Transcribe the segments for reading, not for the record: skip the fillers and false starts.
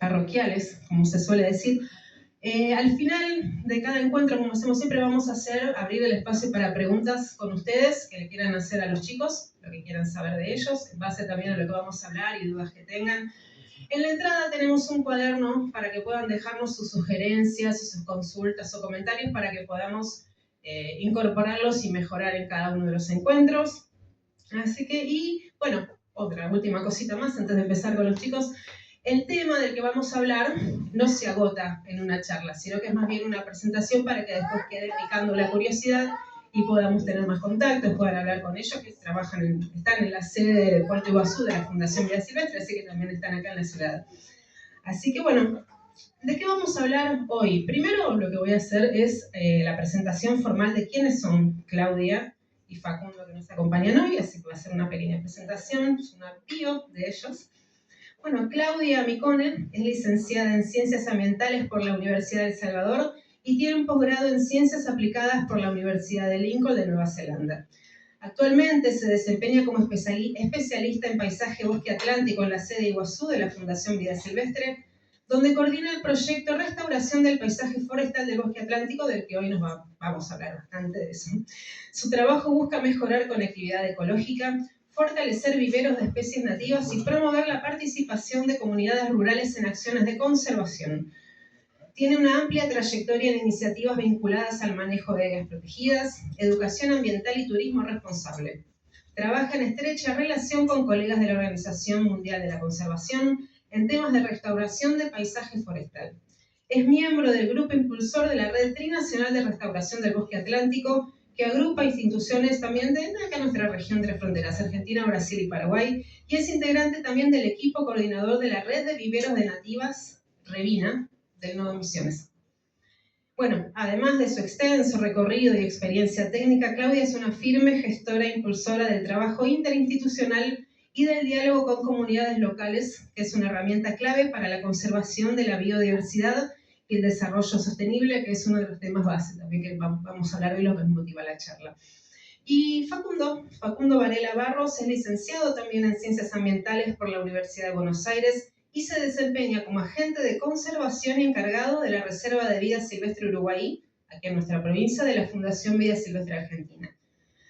parroquiales, como se suele decir. Al final de cada encuentro, como hacemos siempre, vamos a abrir el espacio para preguntas con ustedes que le quieran hacer a los chicos, lo que quieran saber de ellos, en base también a lo que vamos a hablar y dudas que tengan. En la entrada tenemos un cuaderno para que puedan dejarnos sus sugerencias y sus consultas o comentarios para que podamos incorporarlos y mejorar en cada uno de los encuentros. Así que, y bueno, otra última cosita más antes de empezar con los chicos. El tema del que vamos a hablar no se agota en una charla, sino que es más bien una presentación para que después quede picando la curiosidad y podamos tener más contactos, puedan hablar con ellos, que están en la sede de Puerto Iguazú de la Fundación Vida Silvestre, así que también están acá en la ciudad. Así que bueno, ¿de qué vamos a hablar hoy? Primero lo que voy a hacer es la presentación formal de quiénes son Claudia y Facundo, que nos acompañan hoy, así que voy a hacer una pequeña presentación, una bio de ellos. Bueno, Claudia Micone es licenciada en Ciencias Ambientales por la Universidad de El Salvador y tiene un posgrado en Ciencias Aplicadas por la Universidad de Lincoln de Nueva Zelanda. Actualmente se desempeña como especialista en paisaje bosque atlántico en la sede de Iguazú de la Fundación Vida Silvestre, donde coordina el proyecto Restauración del Paisaje Forestal del Bosque Atlántico, del que hoy vamos a hablar bastante de eso. Su trabajo busca mejorar conectividad ecológica, fortalecer viveros de especies nativas y promover la participación de comunidades rurales en acciones de conservación. Tiene una amplia trayectoria en iniciativas vinculadas al manejo de áreas protegidas, educación ambiental y turismo responsable. Trabaja en estrecha relación con colegas de la Organización Mundial de la Conservación en temas de restauración de paisaje forestal. Es miembro del grupo impulsor de la Red Trinacional de Restauración del Bosque Atlántico, que agrupa instituciones también de acá nuestra región de fronteras, Argentina, Brasil y Paraguay, y es integrante también del equipo coordinador de la Red de Viveros de Nativas, Revina, del Nodo Misiones. Bueno, además de su extenso recorrido y experiencia técnica, Claudia es una firme gestora e impulsora del trabajo interinstitucional y del diálogo con comunidades locales, que es una herramienta clave para la conservación de la biodiversidad y el desarrollo sostenible, que es uno de los temas básicos también que vamos a hablar de lo que nos motiva la charla. Y Facundo Varela Barros es licenciado también en Ciencias Ambientales por la Universidad de Buenos Aires y se desempeña como agente de conservación y encargado de la Reserva de Vida Silvestre Uruguay, aquí en nuestra provincia, de la Fundación Vida Silvestre Argentina.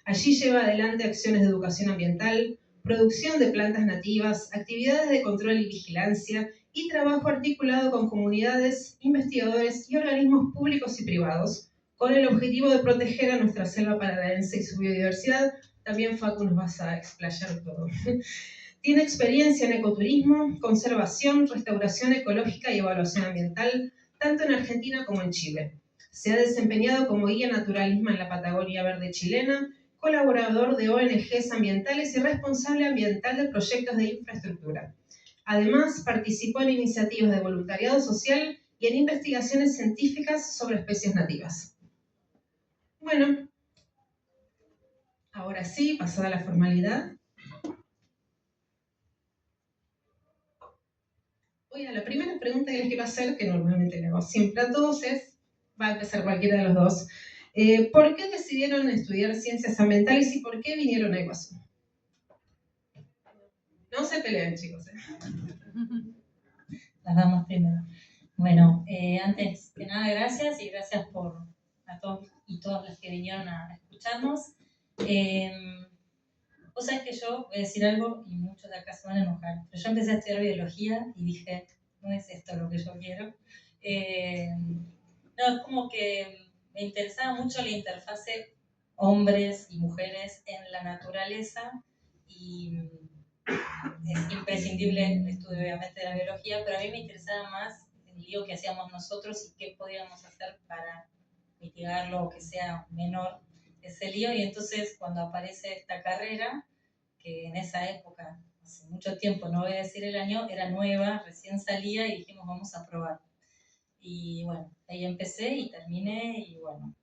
Allí lleva adelante acciones de educación ambiental, producción de plantas nativas, actividades de control y vigilancia y trabajo articulado con comunidades, investigadores y organismos públicos y privados, con el objetivo de proteger a nuestra selva paranaense y su biodiversidad. También, Facu, nos vas a explayar todo. Tiene experiencia en ecoturismo, conservación, restauración ecológica y evaluación ambiental, tanto en Argentina como en Chile. Se ha desempeñado como guía naturalismo en la Patagonia Verde chilena, colaborador de ONGs ambientales y responsable ambiental de proyectos de infraestructura. Además, participó en iniciativas de voluntariado social y en investigaciones científicas sobre especies nativas. Bueno, ahora sí, pasada la formalidad. Oiga, la primera pregunta que les quiero hacer, que normalmente le hago siempre a todos, va a empezar cualquiera de los dos. ¿Por qué decidieron estudiar ciencias ambientales y por qué vinieron a Iguazú? No se peleen, chicos. Las damas primero. Bueno, antes que nada, gracias y gracias a todos y todas las que vinieron a escucharnos. Vos sabés que yo voy a decir algo y muchos de acá se van a enojar, pero yo empecé a estudiar biología y dije, no es esto lo que yo quiero. No, es como que me interesaba mucho la interfase hombres y mujeres en la naturaleza y es imprescindible el estudio obviamente de la biología, pero a mí me interesaba más el lío que hacíamos nosotros y qué podíamos hacer para mitigarlo o que sea menor ese lío. Y entonces cuando aparece esta carrera, que en esa época, hace mucho tiempo, no voy a decir el año, era nueva, recién salía y dijimos vamos a probar. Y bueno, ahí empecé y terminé y bueno,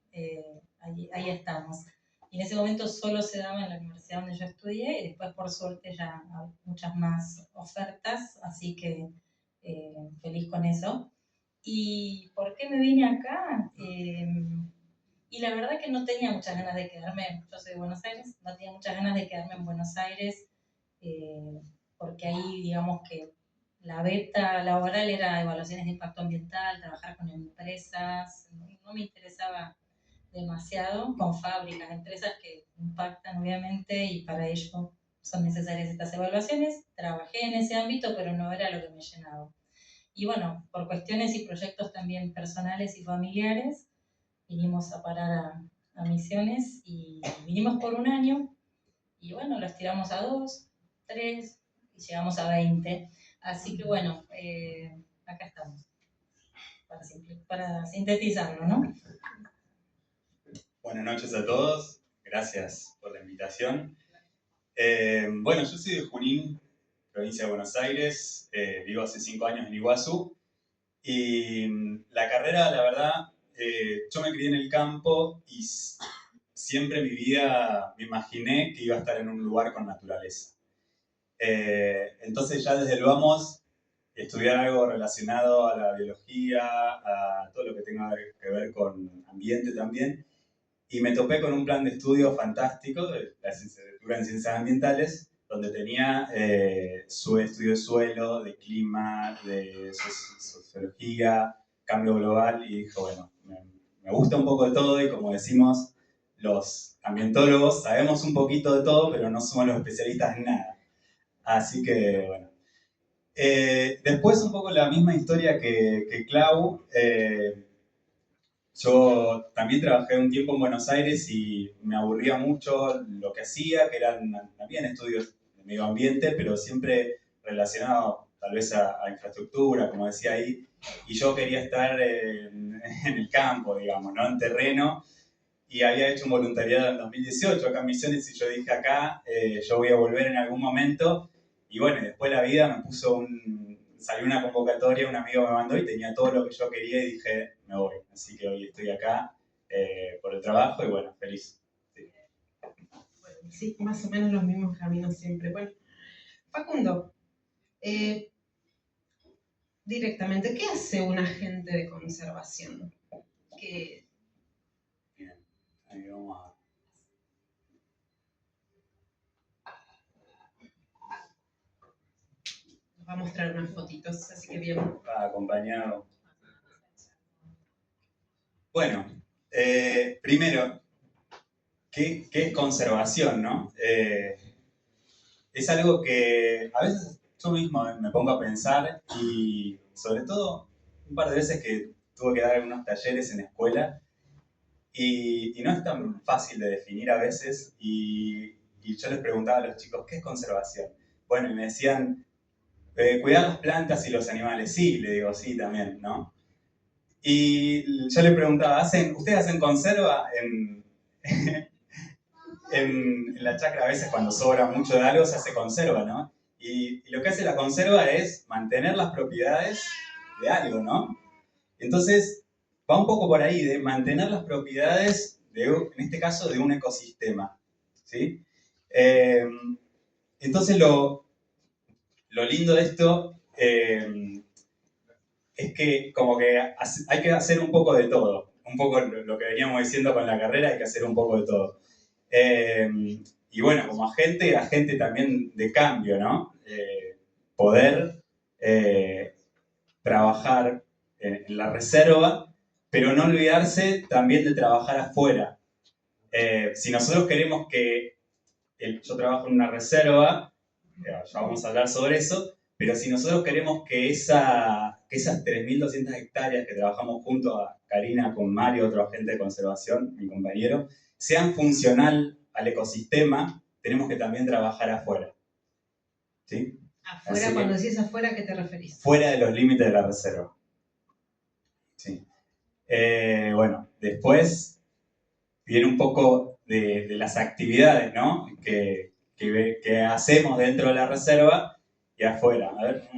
ahí estamos. Y en ese momento solo se daba en la universidad donde yo estudié y después por suerte ya hay muchas más ofertas, así que feliz con eso. ¿Y por qué me vine acá? Y la verdad que no tenía muchas ganas de quedarme, yo soy de Buenos Aires, no tenía muchas ganas de quedarme en Buenos Aires porque ahí digamos que la beta laboral era evaluaciones de impacto ambiental, trabajar con empresas, no me interesaba demasiado, con fábricas, empresas que impactan obviamente y para ello son necesarias estas evaluaciones. Trabajé en ese ámbito, pero no era lo que me llenaba. Y bueno, por cuestiones y proyectos también personales y familiares, vinimos a parar a Misiones y vinimos por un año y bueno, lo estiramos a 2, 3 y llegamos a 20. Así que bueno, acá estamos, para sintetizarlo, ¿no? Buenas noches a todos, gracias por la invitación. Bueno, yo soy de Junín, provincia de Buenos Aires, vivo hace 5 años en Iguazú y la carrera, la verdad, yo me crié en el campo y siempre en mi vida me imaginé que iba a estar en un lugar con naturaleza. Entonces ya desde el vamos, estudiar algo relacionado a la biología, a todo lo que tenga que ver con ambiente también, y me topé con un plan de estudio fantástico, de la licenciatura en Ciencias Ambientales, donde tenía su estudio de suelo, de clima, de sociología, cambio global, y dije, bueno, me gusta un poco de todo, y como decimos los ambientólogos, sabemos un poquito de todo, pero no somos los especialistas en nada. Así que, bueno. Después un poco la misma historia que Clau. Yo también trabajé un tiempo en Buenos Aires y me aburría mucho lo que hacía, que eran también estudios de medio ambiente, pero siempre relacionado tal vez a infraestructura, como decía ahí, y yo quería estar en el campo, digamos, ¿no? En terreno, y había hecho un voluntariado en 2018 acá en Misiones y yo dije acá, yo voy a volver en algún momento, y bueno, después la vida me puso salió una convocatoria, un amigo me mandó y tenía todo lo que yo quería y dije, me voy. Así que hoy estoy acá por el trabajo y bueno, feliz. Sí. Bueno, sí, más o menos los mismos caminos siempre. Bueno, Facundo, directamente, ¿qué hace un agente de conservación? Bien, ahí vamos a... Nos va a mostrar unas fotitos, así que bien. Acompañado. Bueno, primero, ¿qué es conservación, no? Es algo que a veces yo mismo me pongo a pensar y sobre todo un par de veces que tuve que dar algunos talleres en la escuela y no es tan fácil de definir a veces y yo les preguntaba a los chicos, ¿qué es conservación? Bueno, y me decían, cuidar las plantas y los animales. Sí, le digo, sí también, ¿no? Y yo le preguntaba, ¿ustedes hacen conserva en la chacra? A veces cuando sobra mucho de algo se hace conserva, ¿no? Y lo que hace la conserva es mantener las propiedades de algo, ¿no? Entonces, va un poco por ahí, de mantener las propiedades, en este caso, de un ecosistema, ¿sí? Entonces, lo lindo de esto es que como que hay que hacer un poco de todo. Un poco lo que veníamos diciendo con la carrera, hay que hacer un poco de todo. Y bueno, como agente también de cambio, ¿no? Poder trabajar en la reserva, pero no olvidarse también de trabajar afuera. Si nosotros queremos que, yo trabajo en una reserva, ya vamos a hablar sobre eso, pero si nosotros queremos que esas 3.200 hectáreas que trabajamos junto a Karina, con Mario, otro agente de conservación, mi compañero, sean funcional al ecosistema, tenemos que también trabajar afuera. ¿Sí? Afuera, así cuando decís afuera, ¿a qué te referís? Fuera de los límites de la reserva. Sí. Bueno, después viene un poco de las actividades, ¿no? que hacemos dentro de la reserva y afuera. A ver.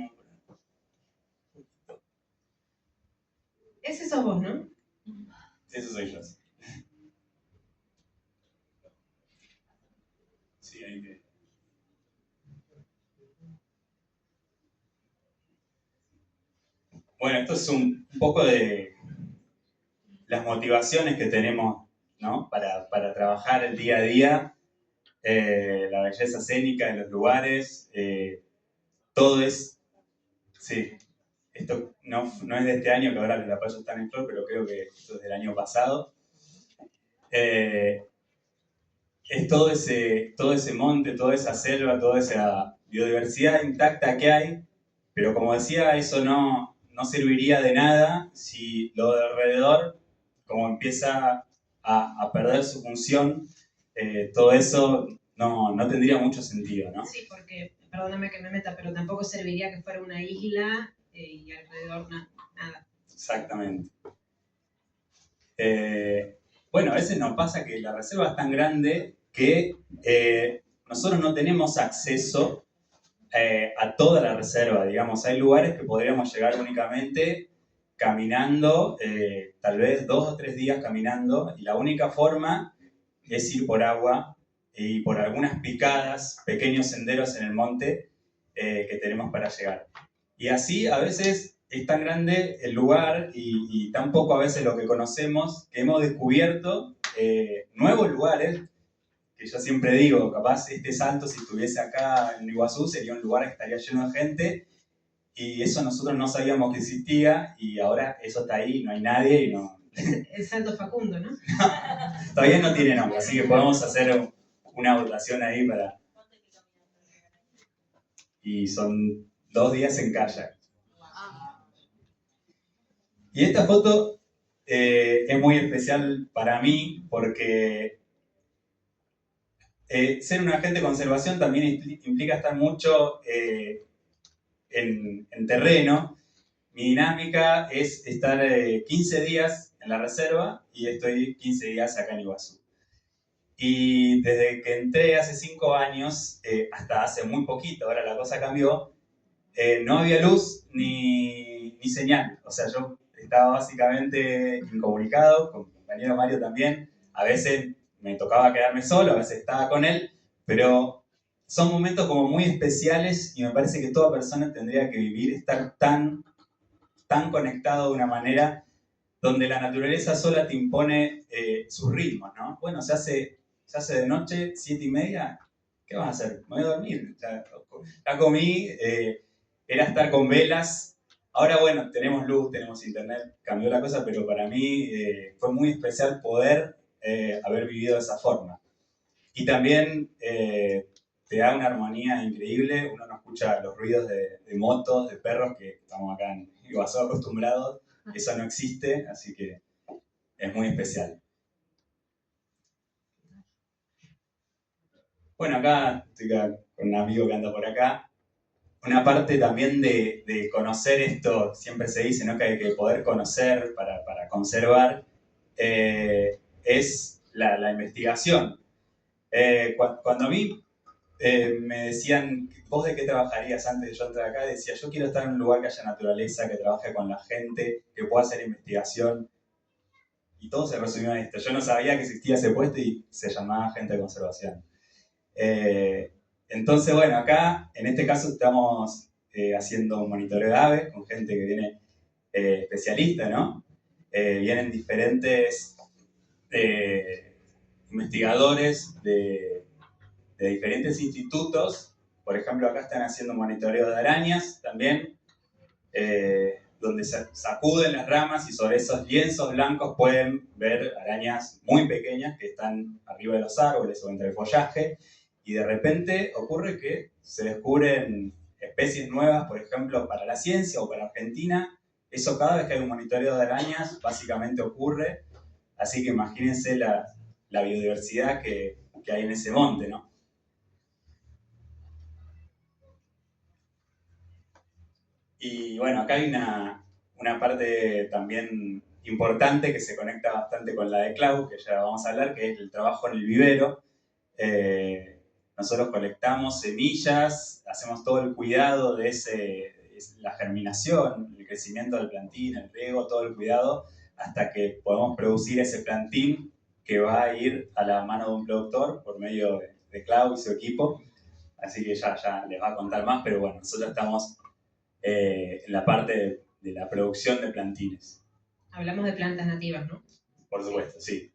Ese sos vos, ¿no? Eso soy yo. Sí, ahí que... Bueno, esto es un poco de las motivaciones que tenemos, ¿no? para trabajar el día a día, la belleza escénica de los lugares, todo es Sí, esto no es de este año, que ahora los lapallos están en flor, pero creo que esto es del año pasado. Es todo ese monte, toda esa selva, toda esa biodiversidad intacta que hay, pero como decía, eso no serviría de nada si lo de alrededor, como empieza a perder su función, todo eso no tendría mucho sentido, ¿no? Sí, porque, perdóname que me meta, pero tampoco serviría que fuera una isla y alrededor nada. Exactamente. Bueno, a veces nos pasa que la reserva es tan grande que nosotros no tenemos acceso a toda la reserva, digamos. Hay lugares que podríamos llegar únicamente caminando, tal vez 2 o 3 días caminando, y la única forma es ir por agua y por algunas picadas, pequeños senderos en el monte que tenemos para llegar. Y así a veces es tan grande el lugar y tan poco a veces lo que conocemos que hemos descubierto nuevos lugares que yo siempre digo, capaz este salto si estuviese acá en Iguazú sería un lugar que estaría lleno de gente y eso nosotros no sabíamos que existía y ahora eso está ahí, no hay nadie y no... El Salto Facundo, ¿no? Todavía no tiene nombre, así que podemos hacer una votación ahí para... Y son 2 días en kayak. Y esta foto es muy especial para mí porque ser un agente de conservación también implica estar mucho en terreno. Mi dinámica es estar 15 días en la reserva y estoy 15 días acá en Iguazú. Y desde que entré hace 5 años, hasta hace muy poquito, ahora la cosa cambió, no había luz ni señal. O sea, yo estaba básicamente incomunicado, con mi compañero Mario también. A veces me tocaba quedarme solo, a veces estaba con él, pero son momentos como muy especiales y me parece que toda persona tendría que vivir, estar tan conectado de una manera donde la naturaleza sola te impone sus ritmos, ¿no? Bueno, se hace de noche, 7:30, ¿qué vas a hacer? Me voy a dormir. Ya comí, era estar con velas. Ahora, bueno, tenemos luz, tenemos internet, cambió la cosa, pero para mí fue muy especial poder haber vivido de esa forma. Y también te da una armonía increíble, uno no escucha los ruidos de motos, de perros, que estamos acá en Iguazú acostumbrados, eso no existe, así que es muy especial. Bueno, acá estoy con un amigo que anda por acá. Una parte también de conocer esto, siempre se dice, ¿no? Que hay que poder conocer para conservar, es la investigación. Cuando a mí me decían, ¿vos de qué trabajarías antes de yo entrar acá? Decía, yo quiero estar en un lugar que haya naturaleza, que trabaje con la gente, que pueda hacer investigación. Y todo se resumió en esto. Yo no sabía que existía ese puesto y se llamaba agente de conservación. Entonces, bueno, acá en este caso estamos haciendo un monitoreo de aves con gente que viene especialista, ¿no? Vienen diferentes investigadores de diferentes institutos. Por ejemplo, acá están haciendo un monitoreo de arañas también, donde se sacuden las ramas y sobre esos lienzos blancos pueden ver arañas muy pequeñas que están arriba de los árboles o entre el follaje. Y de repente ocurre que se descubren especies nuevas, por ejemplo, para la ciencia o para Argentina. Eso cada vez que hay un monitoreo de arañas básicamente ocurre. Así que imagínense la biodiversidad que hay en ese monte, ¿no? Y bueno, acá hay una parte también importante que se conecta bastante con la de Clau, que ya vamos a hablar, que es el trabajo en el vivero. Nosotros colectamos semillas, hacemos todo el cuidado de la germinación, el crecimiento del plantín, el riego, todo el cuidado, hasta que podemos producir ese plantín que va a ir a la mano de un productor por medio de Clau y su equipo. Así que ya les va a contar más, pero bueno, nosotros estamos en la parte de la producción de plantines. Hablamos de plantas nativas, ¿no? Por supuesto, sí.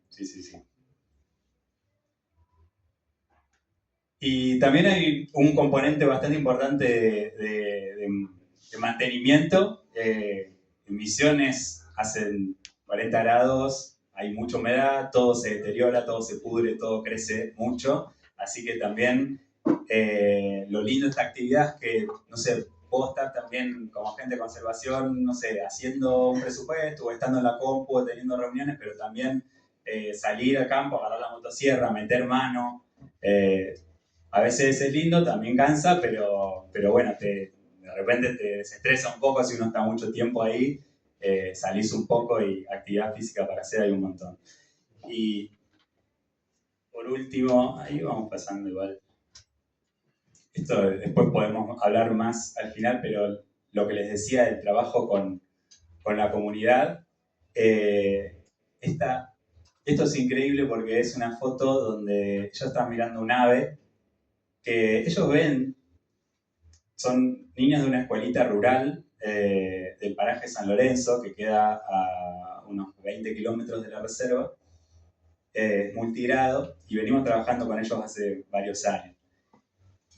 Y también hay un componente bastante importante de mantenimiento. En Misiones hacen 40 grados, hay mucha humedad, todo se deteriora, todo se pudre, todo crece mucho. Así que también lo lindo de esta actividad es que, no sé, puedo estar también como agente de conservación, no sé, haciendo un presupuesto o estando en la compu, teniendo reuniones, pero también salir al campo, agarrar la motosierra, meter mano. A veces es lindo, también cansa, pero bueno, de repente te desestresa un poco si uno está mucho tiempo ahí, salís un poco y actividad física para hacer hay un montón. Y por último, ahí vamos pasando igual. Esto después podemos hablar más al final, pero lo que les decía del trabajo con la comunidad, esto es increíble porque es una foto donde ellos están mirando un ave que ellos ven, son niños de una escuelita rural del paraje San Lorenzo, que queda a unos 20 kilómetros de la reserva, multigrado, y venimos trabajando con ellos hace varios años.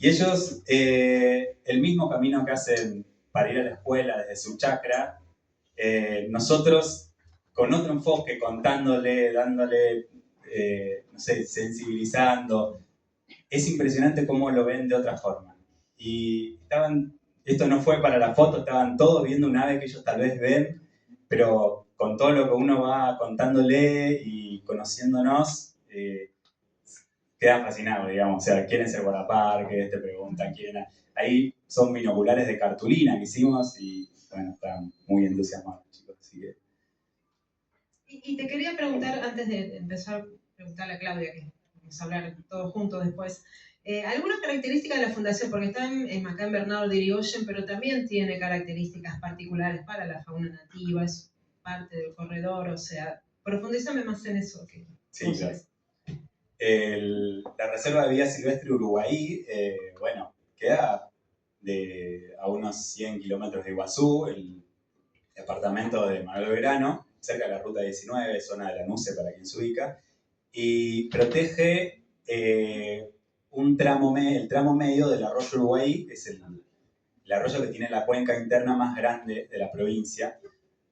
Y ellos, el mismo camino que hacen para ir a la escuela desde su chacra, nosotros con otro enfoque, contándole, dándole, no sé, sensibilizando. Es impresionante cómo lo ven de otra forma. Y esto no fue para la foto, estaban todos viendo un ave que ellos tal vez ven, pero con todo lo que uno va contándole y conociéndonos, quedan fascinados, digamos. O sea, quieren ser guardaparques, te preguntan, quieren... Ahí son binoculares de cartulina que hicimos y, bueno, están muy entusiasmados, chicos. Así que... Y te quería preguntar, antes de empezar, preguntarle a Claudia, que vamos a hablar todos juntos después, ¿alguna característica de la fundación? Porque está acá en Bernardo de Irigoyen, pero también tiene características particulares para la fauna nativa, es parte del corredor, o sea, profundízame más en eso. Sí, claro. La Reserva de Vida Silvestre Uruguay, bueno, queda a unos 100 kilómetros de Iguazú, el departamento de Manuel Belgrano, cerca de la Ruta 19, zona de Lanuse, para quien se ubica, y protege el tramo medio del arroyo Uruguay, que es el arroyo que tiene la cuenca interna más grande de la provincia,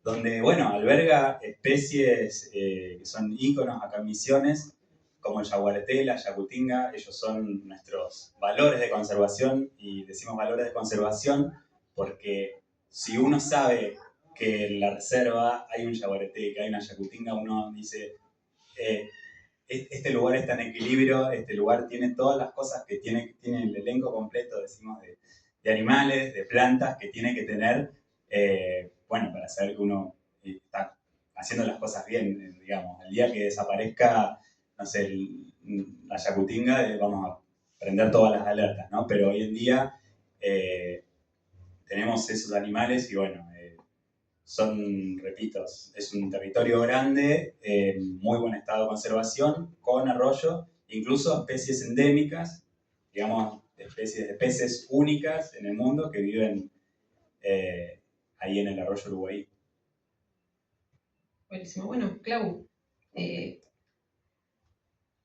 donde, bueno, alberga especies que son íconos acá en Misiones, como el yaguareté, la yacutinga. Ellos son nuestros valores de conservación, y decimos valores de conservación porque si uno sabe que en la reserva hay un yaguareté, que hay una yacutinga, uno dice, este lugar está en equilibrio, este lugar tiene todas las cosas que tiene el elenco completo, decimos, de animales, de plantas que tiene que tener, bueno, para saber que uno está haciendo las cosas bien, digamos. El día que desaparezca, no sé, la yacutinga, vamos a prender todas las alertas, ¿no? Pero hoy en día tenemos esos animales y, bueno, repito, es un territorio grande, muy buen estado de conservación, con arroyo, incluso especies endémicas, digamos, especies de peces únicas en el mundo que viven ahí en el arroyo Uruguay. Buenísimo. Bueno, Clau,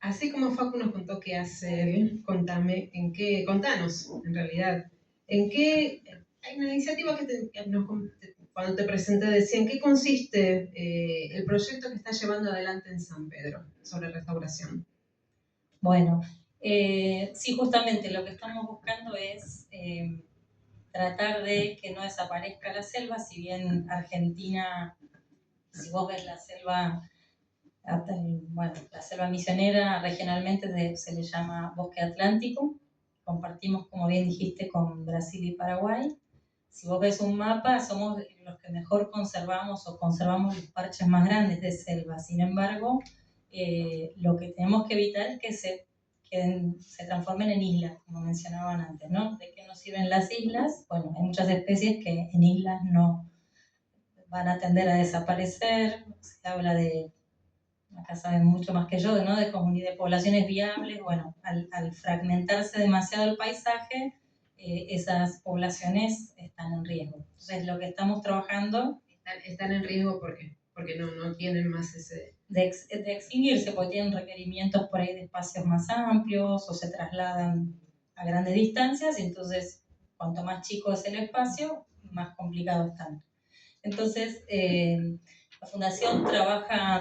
así como Facu nos contó qué hacer, contanos, en realidad, hay una iniciativa que cuando te presenté decía, ¿en qué consiste el proyecto que estás llevando adelante en San Pedro sobre restauración? Bueno, sí, justamente lo que estamos buscando es tratar de que no desaparezca la selva. Si bien Argentina, si vos ves la selva, bueno, la selva misionera regionalmente se le llama bosque atlántico, compartimos, como bien dijiste, con Brasil y Paraguay. Si vos ves un mapa, somos los que mejor conservamos los parches más grandes de selva. Sin embargo, lo que tenemos que evitar es que se transformen en islas, como mencionaban antes, ¿no? ¿De qué nos sirven las islas? Bueno, hay muchas especies que en islas no van a tender a desaparecer. Se habla de, acá saben mucho más que yo, ¿no? De poblaciones viables. Bueno, al fragmentarse demasiado el paisaje, esas poblaciones están en riesgo. Entonces, lo que estamos trabajando... ¿Están en riesgo porque no tienen más ese... De extinguirse, porque tienen requerimientos por ahí de espacios más amplios o se trasladan a grandes distancias, y entonces cuanto más chico es el espacio, más complicados están. Entonces, la Fundación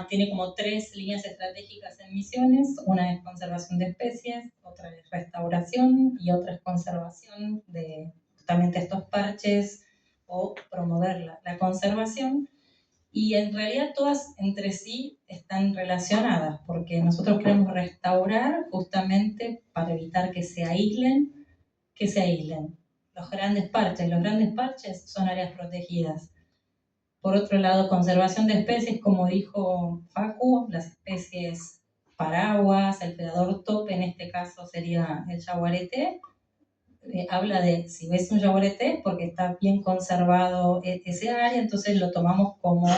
tiene como 3 líneas estratégicas en misiones. Una es conservación de especies, otra es restauración y otra es conservación de justamente estos parches o promover la conservación. Y en realidad todas entre sí están relacionadas, porque nosotros queremos restaurar justamente para evitar que se aíslen. Los grandes parches son áreas protegidas. Por otro lado, conservación de especies, como dijo Facu, las especies paraguas, el predador tope, en este caso sería el yaguareté. Habla de, si ves un yaguareté, porque está bien conservado ese área, entonces lo tomamos como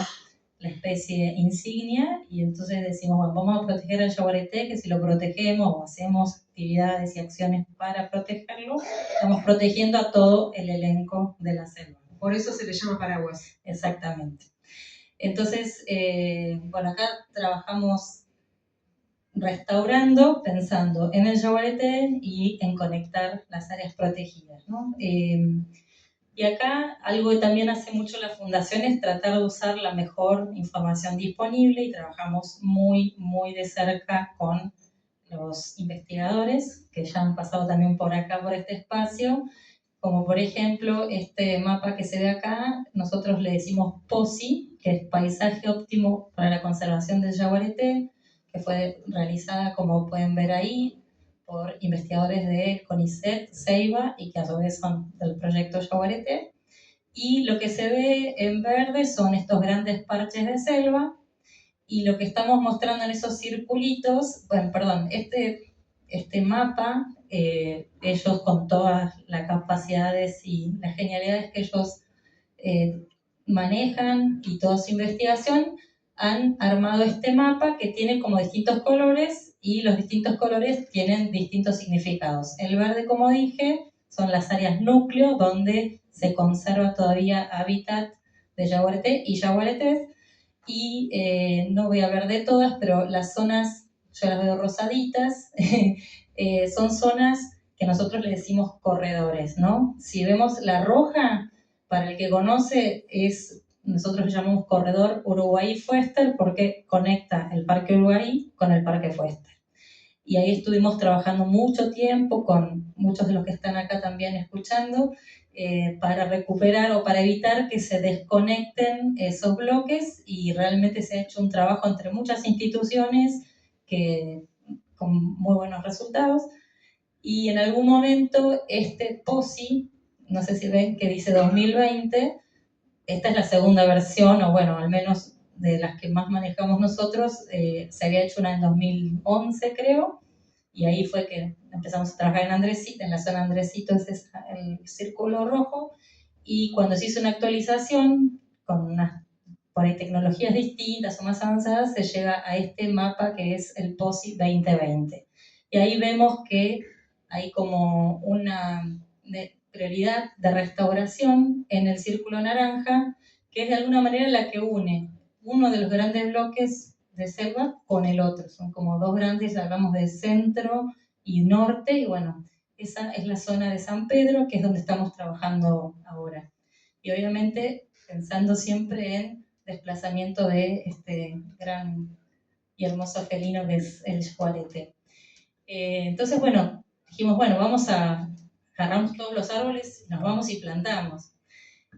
la especie insignia, y entonces decimos, bueno, vamos a proteger al yaguareté, que si lo protegemos o hacemos actividades y acciones para protegerlo, estamos protegiendo a todo el elenco de la selva. Por eso se le llama paraguas. Exactamente. Entonces, bueno, acá trabajamos restaurando, pensando en el yaguareté y en conectar las áreas protegidas, ¿no? Y acá algo que también hace mucho la Fundación es tratar de usar la mejor información disponible, y trabajamos muy, muy de cerca con los investigadores que ya han pasado también por acá, por este espacio, como por ejemplo este mapa que se ve acá. Nosotros le decimos POSI, que es Paisaje Óptimo para la Conservación del Yaguareté, que fue realizada, como pueden ver ahí, por investigadores de CONICET, Ceiba, y que a su vez son del proyecto Yaguareté. Y lo que se ve en verde son estos grandes parches de selva, y lo que estamos mostrando en esos circulitos, bueno, perdón, este mapa, ellos con todas las capacidades y las genialidades que ellos manejan y toda su investigación, han armado este mapa que tiene como distintos colores, y los distintos colores tienen distintos significados. El verde, como dije, son las áreas núcleo donde se conserva todavía hábitat de yaguareté y yaguaretés, y no voy a hablar de todas, pero las zonas, yo las veo rosaditas, son zonas que nosotros le decimos corredores, ¿no? Si vemos la roja, para el que conoce, nosotros le llamamos corredor Uruguay-Fuester, porque conecta el Parque Uruguay con el Parque Fuester. Y ahí estuvimos trabajando mucho tiempo con muchos de los que están acá también escuchando, para recuperar o para evitar que se desconecten esos bloques, y realmente se ha hecho un trabajo entre muchas instituciones con muy buenos resultados. Y en algún momento este POSI, no sé si ven que dice 2020, esta es la segunda versión, o bueno, al menos de las que más manejamos nosotros. Se había hecho una en 2011, creo, y ahí fue que empezamos a trabajar en Andresito, en la zona Andresito, ese es el círculo rojo, y cuando se hizo una actualización con unas por ahí tecnologías distintas o más avanzadas, se llega a este mapa que es el POSI 2020. Y ahí vemos que hay como una prioridad de restauración en el círculo naranja, que es de alguna manera la que une uno de los grandes bloques de selva con el otro. Son como dos grandes, hablamos de centro y norte, y bueno, esa es la zona de San Pedro, que es donde estamos trabajando ahora. Y obviamente pensando siempre en desplazamiento de este gran y hermoso felino que es el yaguareté. Entonces, bueno, dijimos, bueno, agarramos todos los árboles, nos vamos y plantamos.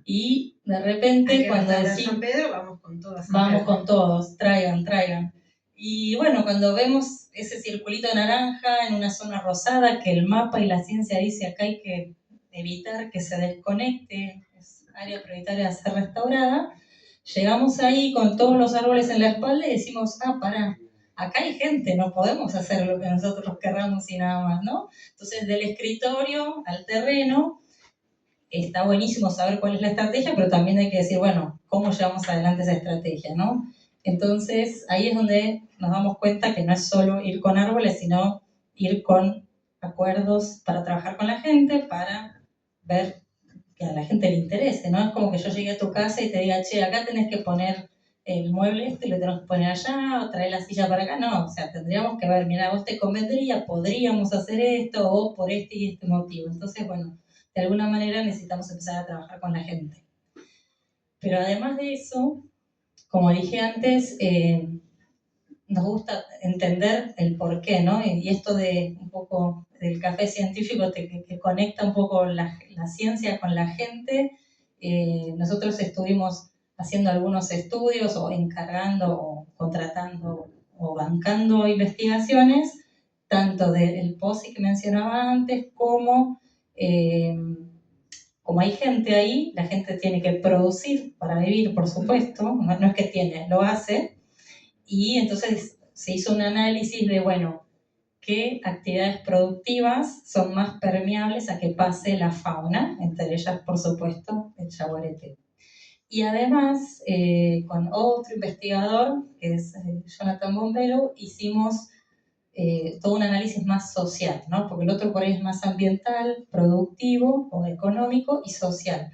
Y de repente, cuando decimos San Pedro, vamos con todas. Vamos con todos, traigan. Y bueno, cuando vemos ese circulito naranja en una zona rosada, que el mapa y la ciencia dice acá hay que evitar que se desconecte, es área prioritaria a ser restaurada, llegamos ahí con todos los árboles en la espalda y decimos, pará, acá hay gente, no podemos hacer lo que nosotros querramos y nada más, ¿no? Entonces, del escritorio al terreno, está buenísimo saber cuál es la estrategia, pero también hay que decir, bueno, ¿cómo llevamos adelante esa estrategia, no? Entonces, ahí es donde nos damos cuenta que no es solo ir con árboles, sino ir con acuerdos para trabajar con la gente, para ver que a la gente le interese, ¿no? Es como que yo llegue a tu casa y te diga, che, acá tenés que poner el mueble y lo tenemos que poner allá, o traer la silla para acá. No, o sea, tendríamos que ver, mira, a vos te convendría, podríamos hacer esto, o por este y este motivo. Entonces, bueno, de alguna manera necesitamos empezar a trabajar con la gente. Pero además de eso, como dije antes, nos gusta entender el porqué, ¿no? Y esto de un poco del café científico que conecta un poco la ciencia con la gente. Nosotros estuvimos haciendo algunos estudios o encargando o contratando o bancando investigaciones, tanto del POSI que mencionaba antes, como hay gente ahí, la gente tiene que producir para vivir, por supuesto, no es que tiene, lo hace, y entonces se hizo un análisis de, bueno, qué actividades productivas son más permeables a que pase la fauna, entre ellas, por supuesto, el yaguareté. Y además, con otro investigador, que es Jonathan Bombero, hicimos todo un análisis más social, ¿no? Porque el otro por ahí es más ambiental, productivo o económico y social,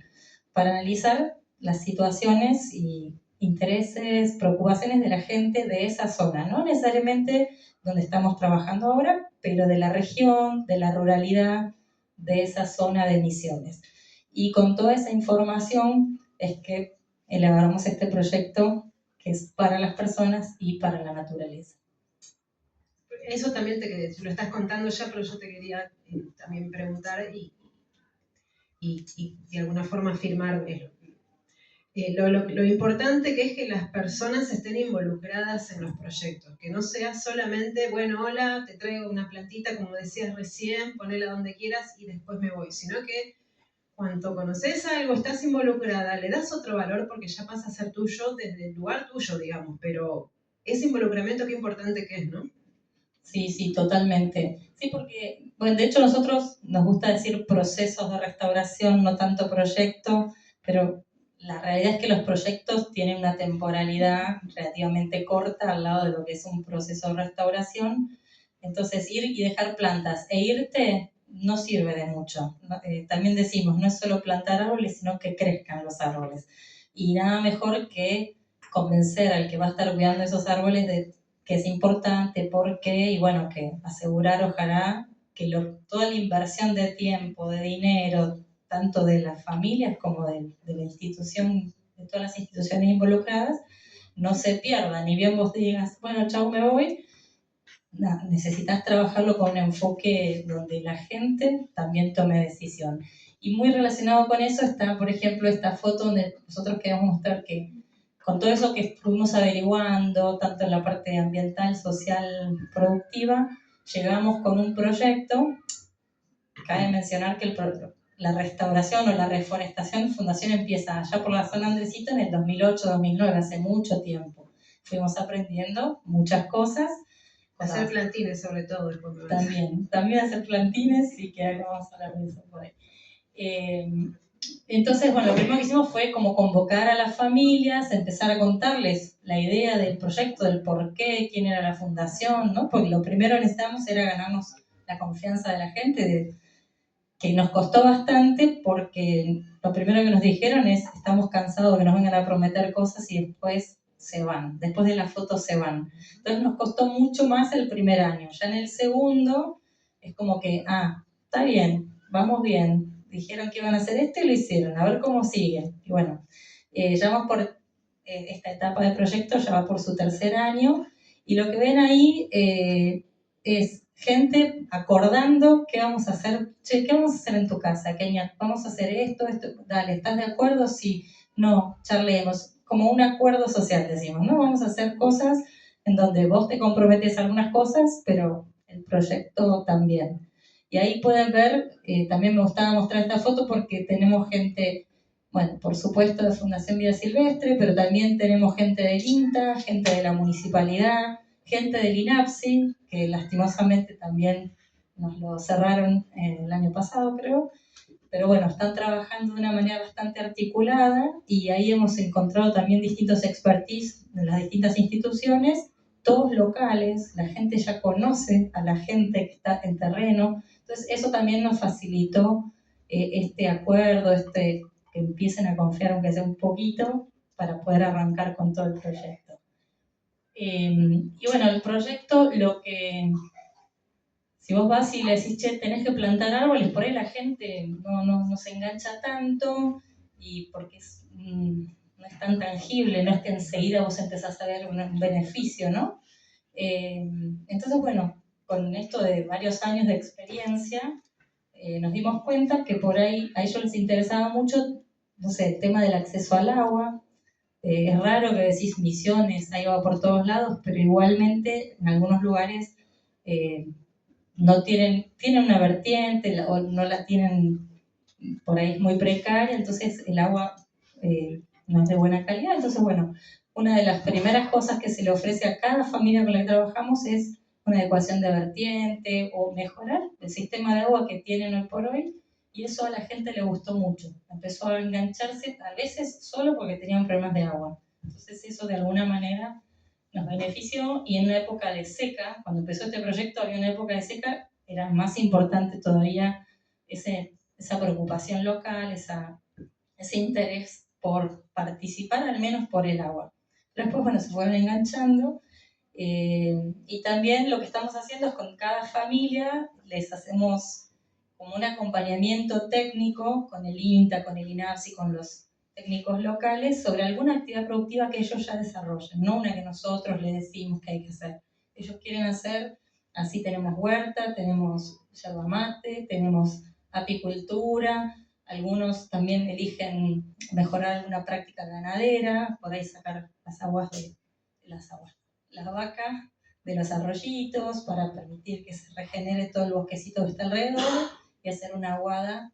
para analizar las situaciones y intereses, preocupaciones de la gente de esa zona, no necesariamente donde estamos trabajando ahora, pero de la región, de la ruralidad, de esa zona de Misiones. Y con toda esa información es que elaboramos este proyecto que es para las personas y para la naturaleza. Eso también lo estás contando ya, pero yo te quería también preguntar y de alguna forma afirmar lo importante que es que las personas estén involucradas en los proyectos, que no sea solamente, bueno, hola, te traigo una plantita, como decías recién, ponela donde quieras y después me voy, sino que cuando conoces algo, estás involucrada, le das otro valor porque ya pasa a ser tuyo desde el lugar tuyo, digamos, pero ese involucramiento qué importante que es, ¿no? Sí, totalmente. Sí, porque, bueno, de hecho nosotros nos gusta decir procesos de restauración, no tanto proyecto, pero la realidad es que los proyectos tienen una temporalidad relativamente corta al lado de lo que es un proceso de restauración. Entonces, ir y dejar plantas e irte no sirve de mucho. También decimos, no es solo plantar árboles, sino que crezcan los árboles. Y nada mejor que convencer al que va a estar cuidando esos árboles de que es importante, porque, y bueno, que asegurar ojalá que toda la inversión de tiempo, de dinero, tanto de las familias como de la institución, de todas las instituciones involucradas, no se pierda. Ni bien vos digas, bueno, chau, me voy. No, necesitas trabajarlo con un enfoque donde la gente también tome decisión. Y muy relacionado con eso está, por ejemplo, esta foto donde nosotros queremos mostrar que con todo eso que fuimos averiguando, tanto en la parte ambiental, social, productiva, llegamos con un proyecto. Cabe mencionar que la restauración o la reforestación Fundación empieza allá por la zona Andresito en el 2008-2009, hace mucho tiempo. Fuimos aprendiendo muchas cosas. Hacer plantines sobre todo. También hacer plantines, y que ahora vamos a hablar de eso por ahí. Entonces, bueno, lo primero que hicimos fue como convocar a las familias, empezar a contarles la idea del proyecto, del por qué, quién era la fundación, ¿no? Porque lo primero que necesitábamos era ganarnos la confianza de la gente, que nos costó bastante, porque lo primero que nos dijeron es, estamos cansados de que nos vengan a prometer cosas y después se van, después de la foto se van. Entonces nos costó mucho más el primer año. Ya en el segundo es como que, está bien, vamos bien. Dijeron que iban a hacer esto y lo hicieron, a ver cómo sigue. Y bueno, ya vamos por esta etapa de proyecto, ya va por su tercer año, y lo que ven ahí es gente acordando qué vamos a hacer. Che, ¿qué vamos a hacer en tu casa, Kenia? Vamos a hacer esto, dale, ¿estás de acuerdo? Sí, no, charlemos. Como un acuerdo social, decimos, ¿no? Vamos a hacer cosas en donde vos te comprometes a algunas cosas, pero el proyecto también. Y ahí pueden ver, también me gustaba mostrar esta foto porque tenemos gente, bueno, por supuesto de Fundación Vida Silvestre, pero también tenemos gente del INTA, gente de la municipalidad, gente del INAPSI, que lastimosamente también nos lo cerraron el año pasado, creo. Pero bueno, están trabajando de una manera bastante articulada, y ahí hemos encontrado también distintos expertise de las distintas instituciones, todos locales, la gente ya conoce a la gente que está en terreno. Entonces eso también nos facilitó este acuerdo, que empiecen a confiar aunque sea un poquito, para poder arrancar con todo el proyecto. Y bueno, el proyecto, si vos vas y le decís, che, tenés que plantar árboles, por ahí la gente no se engancha tanto, y porque es no es tan tangible, no es que enseguida vos empezás a ver un beneficio, ¿no? Entonces, bueno, con esto de varios años de experiencia, nos dimos cuenta que por ahí a ellos les interesaba mucho, no sé, el tema del acceso al agua. Es raro que decís Misiones, hay agua por todos lados, pero igualmente en algunos lugares no tienen una vertiente o no la tienen, por ahí es muy precaria, entonces el agua no es de buena calidad. Entonces, bueno, una de las primeras cosas que se le ofrece a cada familia con la que trabajamos es una adecuación de vertiente o mejorar el sistema de agua que tienen hoy por hoy, y eso a la gente le gustó mucho. Empezó a engancharse a veces solo porque tenían problemas de agua. Entonces eso de alguna manera nos benefició, y en una época de seca, cuando empezó este proyecto había una época de seca, era más importante todavía esa preocupación local, ese interés por participar al menos por el agua. Después, bueno, se fueron enganchando, y también lo que estamos haciendo es con cada familia les hacemos como un acompañamiento técnico con el INTA, con el INAPSI, con los técnicos locales sobre alguna actividad productiva que ellos ya desarrollen, no una que nosotros les decimos que hay que hacer. Ellos quieren hacer, así tenemos huerta, tenemos yerba mate, tenemos apicultura, algunos también eligen mejorar alguna práctica ganadera, por ahí sacar las vacas de los arroyitos para permitir que se regenere todo el bosquecito que está alrededor y hacer una aguada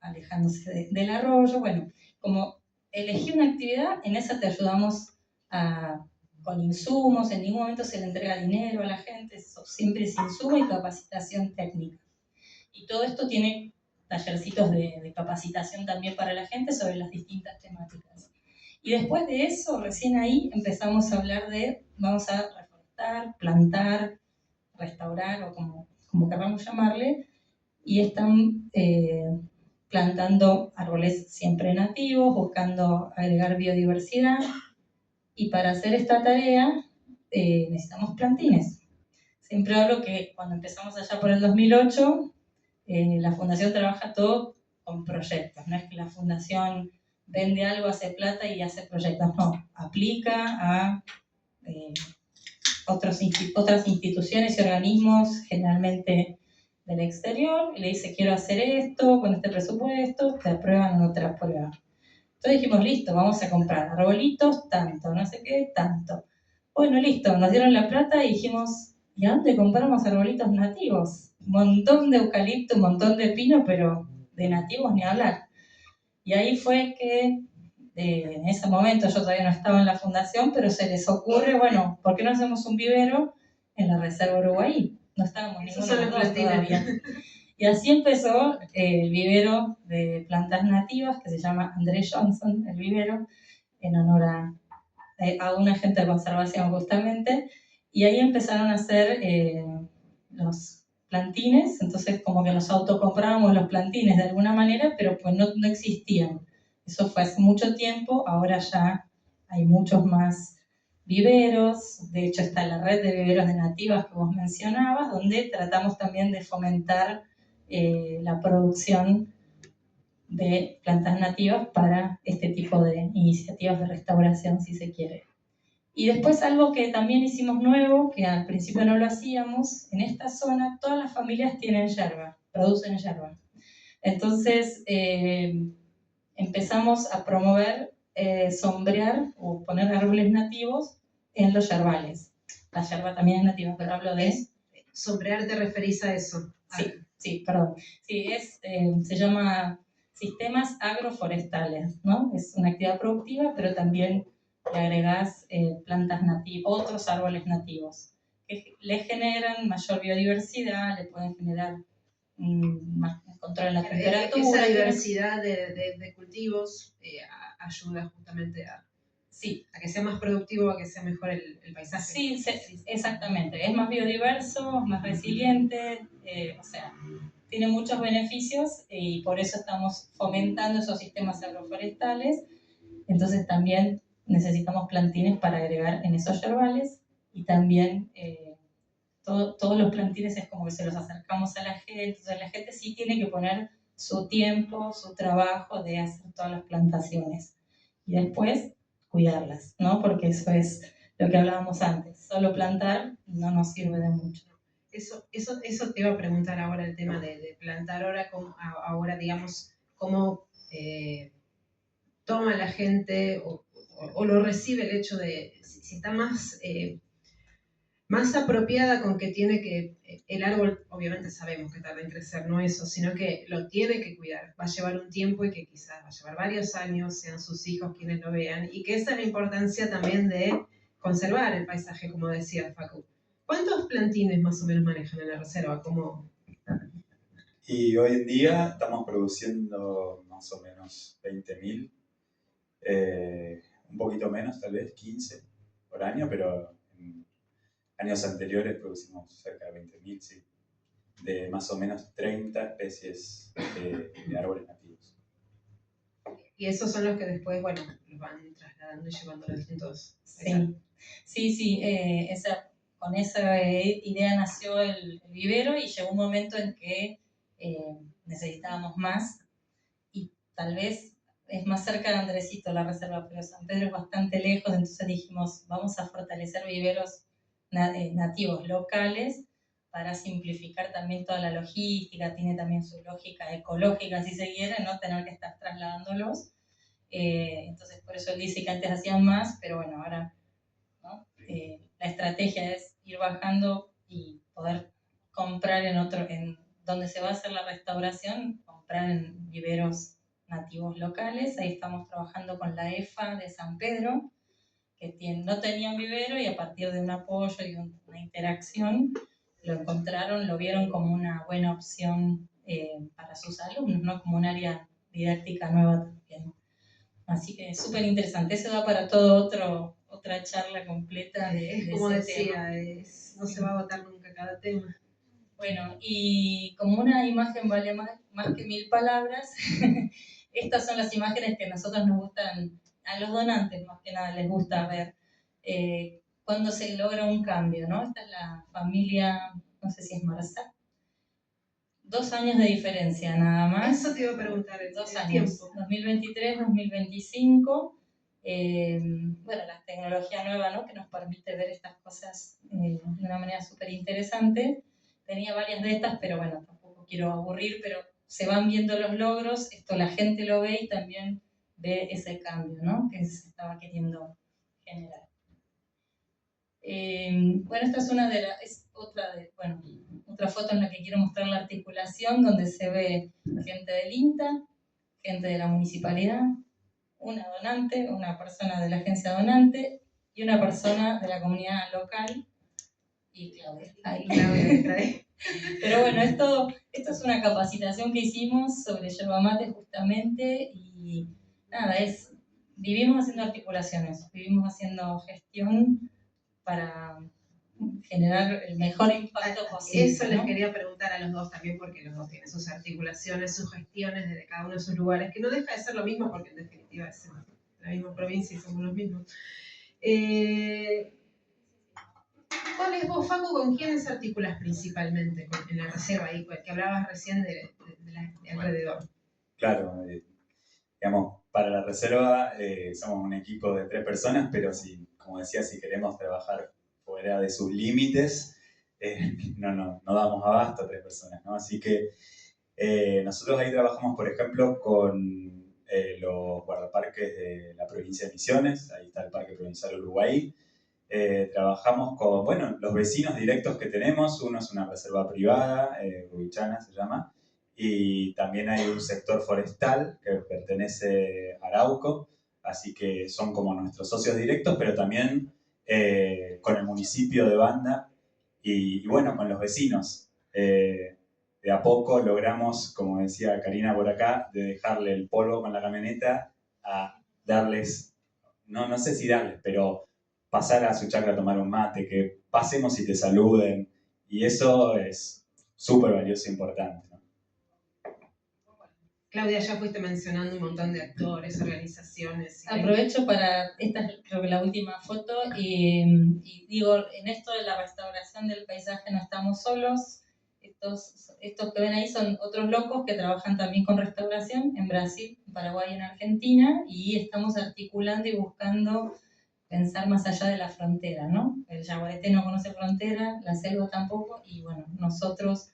alejándose del arroyo. Bueno, como elegí una actividad, en esa te ayudamos con insumos, en ningún momento se le entrega dinero a la gente, siempre es insumo y capacitación técnica. Y todo esto tiene tallercitos de capacitación también para la gente sobre las distintas temáticas. Y después de eso, recién ahí empezamos a hablar de, vamos a reforestar, plantar, restaurar o como queramos llamarle, y están plantando árboles siempre nativos, buscando agregar biodiversidad, y para hacer esta tarea necesitamos plantines. Siempre hablo que cuando empezamos allá por el 2008, la fundación trabaja todo con proyectos, no es que la fundación vende algo, hace plata y hace proyectos, no, aplica a otras instituciones y organismos, generalmente del exterior, y le dice quiero hacer esto con este presupuesto, te aprueban o no te aprueban. Entonces dijimos, listo, vamos a comprar arbolitos, tanto, no sé qué, tanto. Bueno, listo, nos dieron la plata y dijimos, ¿y a dónde compramos arbolitos nativos? Un montón de eucalipto, un montón de pino, pero de nativos ni hablar. Y ahí fue que en ese momento yo todavía no estaba en la fundación, pero se les ocurre, bueno, ¿por qué no hacemos un vivero en la Reserva Uruguay? No estábamos ninguno de los dos todavía. Y así empezó el vivero de plantas nativas, que se llama André Johnson, el vivero, en honor a un agente de conservación justamente, y ahí empezaron a hacer los plantines, entonces como que nos autocomprábamos los plantines de alguna manera, pero pues no existían. Eso fue hace mucho tiempo, ahora ya hay muchos más viveros, de hecho está la red de viveros de nativas que vos mencionabas, donde tratamos también de fomentar la producción de plantas nativas para este tipo de iniciativas de restauración, si se quiere. Y después algo que también hicimos nuevo, que al principio no lo hacíamos, en esta zona todas las familias tienen yerba, producen yerba. Entonces empezamos a promover sombrear o poner árboles nativos en los yerbales. La yerba también es nativa, pero hablo de... ¿Sombrear te referís a eso? Sí, perdón. Sí, se llama sistemas agroforestales, ¿no? Es una actividad productiva, pero también le agregás plantas nativas, otros árboles nativos, que le generan mayor biodiversidad, le pueden generar más control en la temperatura. Esa diversidad de cultivos ayuda justamente a que sea más productivo, a que sea mejor el paisaje. Sí, exactamente. Es más biodiverso, es más resiliente, o sea, tiene muchos beneficios y por eso estamos fomentando esos sistemas agroforestales. Entonces también necesitamos plantines para agregar en esos yerbales, y también todos los plantines es como que se los acercamos a la gente, entonces la gente sí tiene que poner su tiempo, su trabajo de hacer todas las plantaciones. y después cuidarlas, ¿no? Porque eso es lo que hablábamos antes, solo plantar no nos sirve de mucho. Eso te iba a preguntar ahora, el tema de plantar ahora, digamos, cómo toma la gente o lo recibe el hecho de si está más apropiada con que tiene que, el árbol obviamente sabemos que tarda en crecer, no eso, sino que lo tiene que cuidar, va a llevar un tiempo y que quizás va a llevar varios años, sean sus hijos quienes lo vean, y que esa es la importancia también de conservar el paisaje, como decía Facu. ¿Cuántos plantines más o menos manejan en la reserva? Y hoy en día estamos produciendo más o menos 20.000, un poquito menos, tal vez 15 por año, pero en años anteriores producimos cerca de 20.000, sí, de más o menos 30 especies de árboles nativos. Y esos son los que después, bueno, los van trasladando y llevando a los distintos... Sí, con esa idea nació el vivero y llegó un momento en que necesitábamos más y tal vez es más cerca de Andresito la reserva, pero San Pedro es bastante lejos, entonces dijimos vamos a fortalecer viveros nativos locales para simplificar también toda la logística, tiene también su lógica ecológica si se quiere, no tener que estar trasladándolos, entonces por eso él dice que antes hacían más, pero bueno, ahora ¿no? La estrategia es ir bajando y poder comprar en donde se va a hacer la restauración, comprar en viveros nativos locales. Ahí estamos trabajando con la EFA de San Pedro, que no tenían vivero y a partir de un apoyo y una interacción lo encontraron, lo vieron como una buena opción para sus alumnos, ¿no? Como un área didáctica nueva también. Así que es súper interesante. Eso da para otra charla completa es como decía, no se va a agotar nunca cada tema. Bueno, y como una imagen vale más que 1000 palabras, estas son las imágenes que a nosotros nos gustan, a los donantes más que nada les gusta ver cuando se logra un cambio, ¿no? Esta es la familia, no sé si es Marza. 2 años de diferencia nada más. Eso te iba a preguntar, 2 años, 2023, 2025. Bueno, la tecnología nueva, ¿no? Que nos permite ver estas cosas de una manera súper interesante. Tenía varias de estas, pero bueno, tampoco quiero aburrir, pero se van viendo los logros, esto la gente lo ve y también ve ese cambio, ¿no? Que se estaba queriendo generar. Bueno, esta es otra foto en la que quiero mostrar la articulación, donde se ve gente del INTA, gente de la municipalidad, una donante, una persona de la agencia donante y una persona de la comunidad local y Claudia. Pero bueno, esto es una capacitación que hicimos sobre yerba mate justamente y nada, vivimos haciendo articulaciones, vivimos haciendo gestión para generar el mejor impacto posible. Eso les quería preguntar a los dos también, porque los dos tienen sus articulaciones, sus gestiones desde cada uno de sus lugares, que no deja de ser lo mismo, porque en definitiva es la misma provincia y somos los mismos. ¿Cuál es vos, Facu, con quiénes articulas principalmente en la reserva ahí, que hablabas recién de alrededor? Claro, digamos, para la reserva somos un equipo de 3 personas, pero como decía, si queremos trabajar fuera de sus límites, no damos abasto a 3 personas, ¿no? Así que nosotros ahí trabajamos, por ejemplo, con los guardaparques de la provincia de Misiones, ahí está el Parque Provincial Uruguay. Trabajamos con, bueno, los vecinos directos que tenemos, uno es una reserva privada, Rubichana se llama, y también hay un sector forestal que pertenece a Arauco, así que son como nuestros socios directos, pero también con el municipio de Banda y bueno, con los vecinos. De a poco logramos, como decía Karina por acá, de dejarle el polvo con la camioneta a darles, no sé si darles, pero pasar a su chacra a tomar un mate, que pasemos y te saluden, y eso es súper valioso e importante, ¿no? Claudia, ya fuiste mencionando un montón de actores, organizaciones. Aprovecho esta es creo que la última foto, y digo, en esto de la restauración del paisaje no estamos solos, estos que ven ahí son otros locos que trabajan también con restauración en Brasil, en Paraguay y en Argentina, y estamos articulando y buscando pensar más allá de la frontera, ¿no? El yaguareté no conoce frontera, la selva tampoco, y bueno, nosotros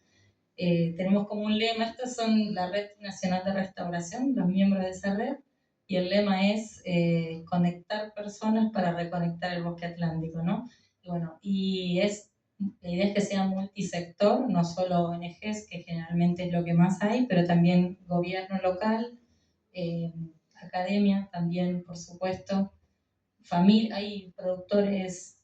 tenemos como un lema, estos son la Red Nacional de Restauración, los miembros de esa red, y el lema es conectar personas para reconectar el bosque atlántico, ¿no? Y bueno, la idea es que sea multisector, no solo ONGs, que generalmente es lo que más hay, pero también gobierno local, academia también, por supuesto, hay productores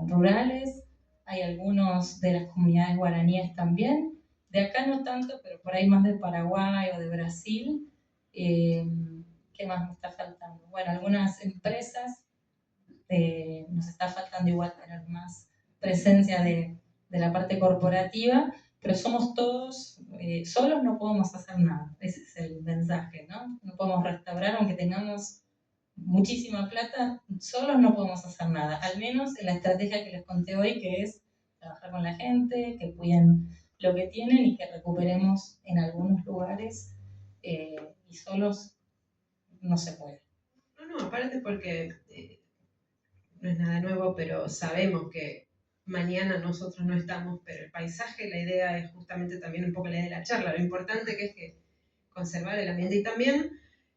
rurales, hay algunos de las comunidades guaraníes también, de acá no tanto, pero por ahí más de Paraguay o de Brasil. ¿Qué más me está faltando? Bueno, algunas empresas, nos está faltando igual tener más presencia de la parte corporativa, pero somos todos, solos no podemos hacer nada, ese es el mensaje, ¿no? No podemos restaurar aunque tengamos muchísima plata, solos no podemos hacer nada, al menos en la estrategia que les conté hoy, que es trabajar con la gente, que cuiden lo que tienen y que recuperemos en algunos lugares, y solos no se puede. No, aparte porque no es nada nuevo, pero sabemos que mañana nosotros no estamos, pero el paisaje, la idea es justamente también un poco la idea de la charla, lo importante que es que conservar el ambiente y también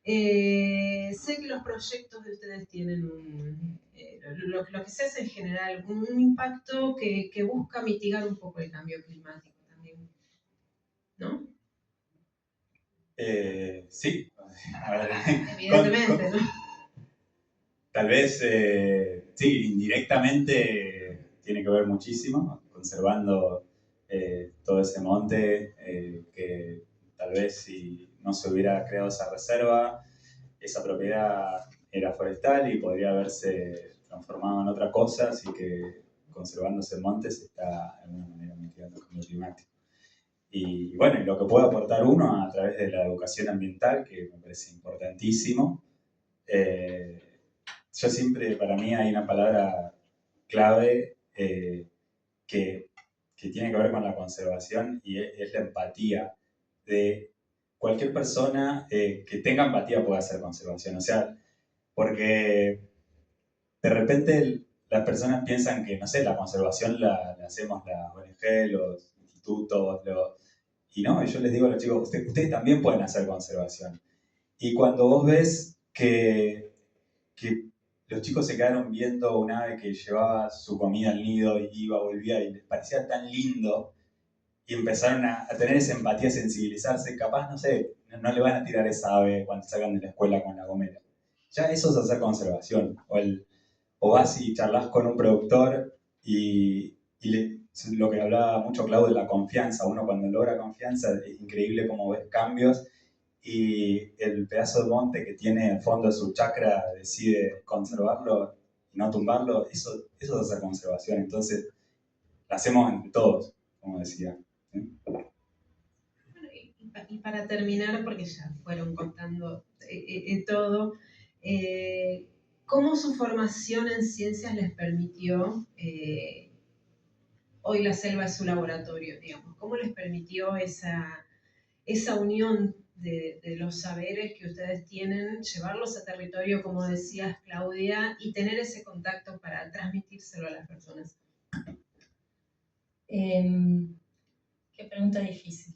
sé que los proyectos de ustedes tienen lo que se hace en general, un impacto que busca mitigar un poco el cambio climático también, ¿no? Sí, a ver, evidentemente, ¿no? Tal vez, sí, indirectamente tiene que ver muchísimo, conservando todo ese monte que tal vez si no se hubiera creado esa reserva, esa propiedad era forestal y podría haberse transformado en otra cosa, así que conservando ese monte se está de alguna manera mitigando el cambio climático. Y bueno, y lo que puede aportar uno a través de la educación ambiental, que me parece importantísimo. Yo siempre, para mí hay una palabra clave que tiene que ver con la conservación y es la empatía. De cualquier persona que tenga empatía puede hacer conservación. O sea, porque de repente las personas piensan que, no sé, la conservación la hacemos las ONG, los institutos, y no, yo les digo a los chicos, ustedes también pueden hacer conservación. Y cuando vos ves que los chicos se quedaron viendo un ave que llevaba su comida al nido y iba, volvía y les parecía tan lindo y empezaron a tener esa empatía, a sensibilizarse, capaz, no sé, no le van a tirar esa ave cuando salgan de la escuela con la gomera. Ya eso es hacer conservación. O vas y charlas con un productor y lo que hablaba mucho Claudio de la confianza. Uno cuando logra confianza es increíble cómo ves cambios y el pedazo de monte que tiene al fondo de su chacra decide conservarlo y no tumbarlo, eso es hacer conservación. Entonces, la hacemos entre todos, como decía. ¿Sí? Bueno, y para terminar, porque ya fueron contando todo, ¿cómo su formación en ciencias les permitió, hoy la selva es su laboratorio, digamos, cómo les permitió esa unión de los saberes que ustedes tienen, llevarlos a territorio, como decías, Claudia, y tener ese contacto para transmitírselo a las personas? Qué pregunta difícil.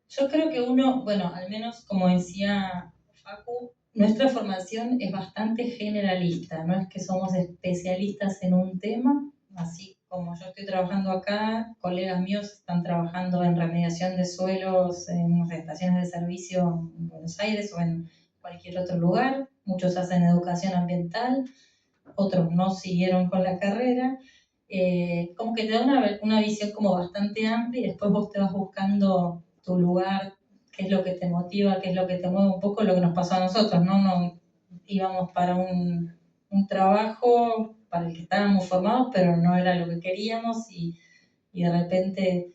Yo creo que uno, bueno, al menos como decía Facu, nuestra formación es bastante generalista, no es que somos especialistas en un tema, así como yo estoy trabajando acá, colegas míos están trabajando en remediación de suelos en estaciones de servicio en Buenos Aires o en cualquier otro lugar, muchos hacen educación ambiental, otros no siguieron con la carrera, como que te da una visión como bastante amplia y después vos te vas buscando tu lugar, qué es lo que te motiva, qué es lo que te mueve, un poco lo que nos pasó a nosotros, ¿no? No íbamos para un trabajo para el que estábamos formados, pero no era lo que queríamos y de repente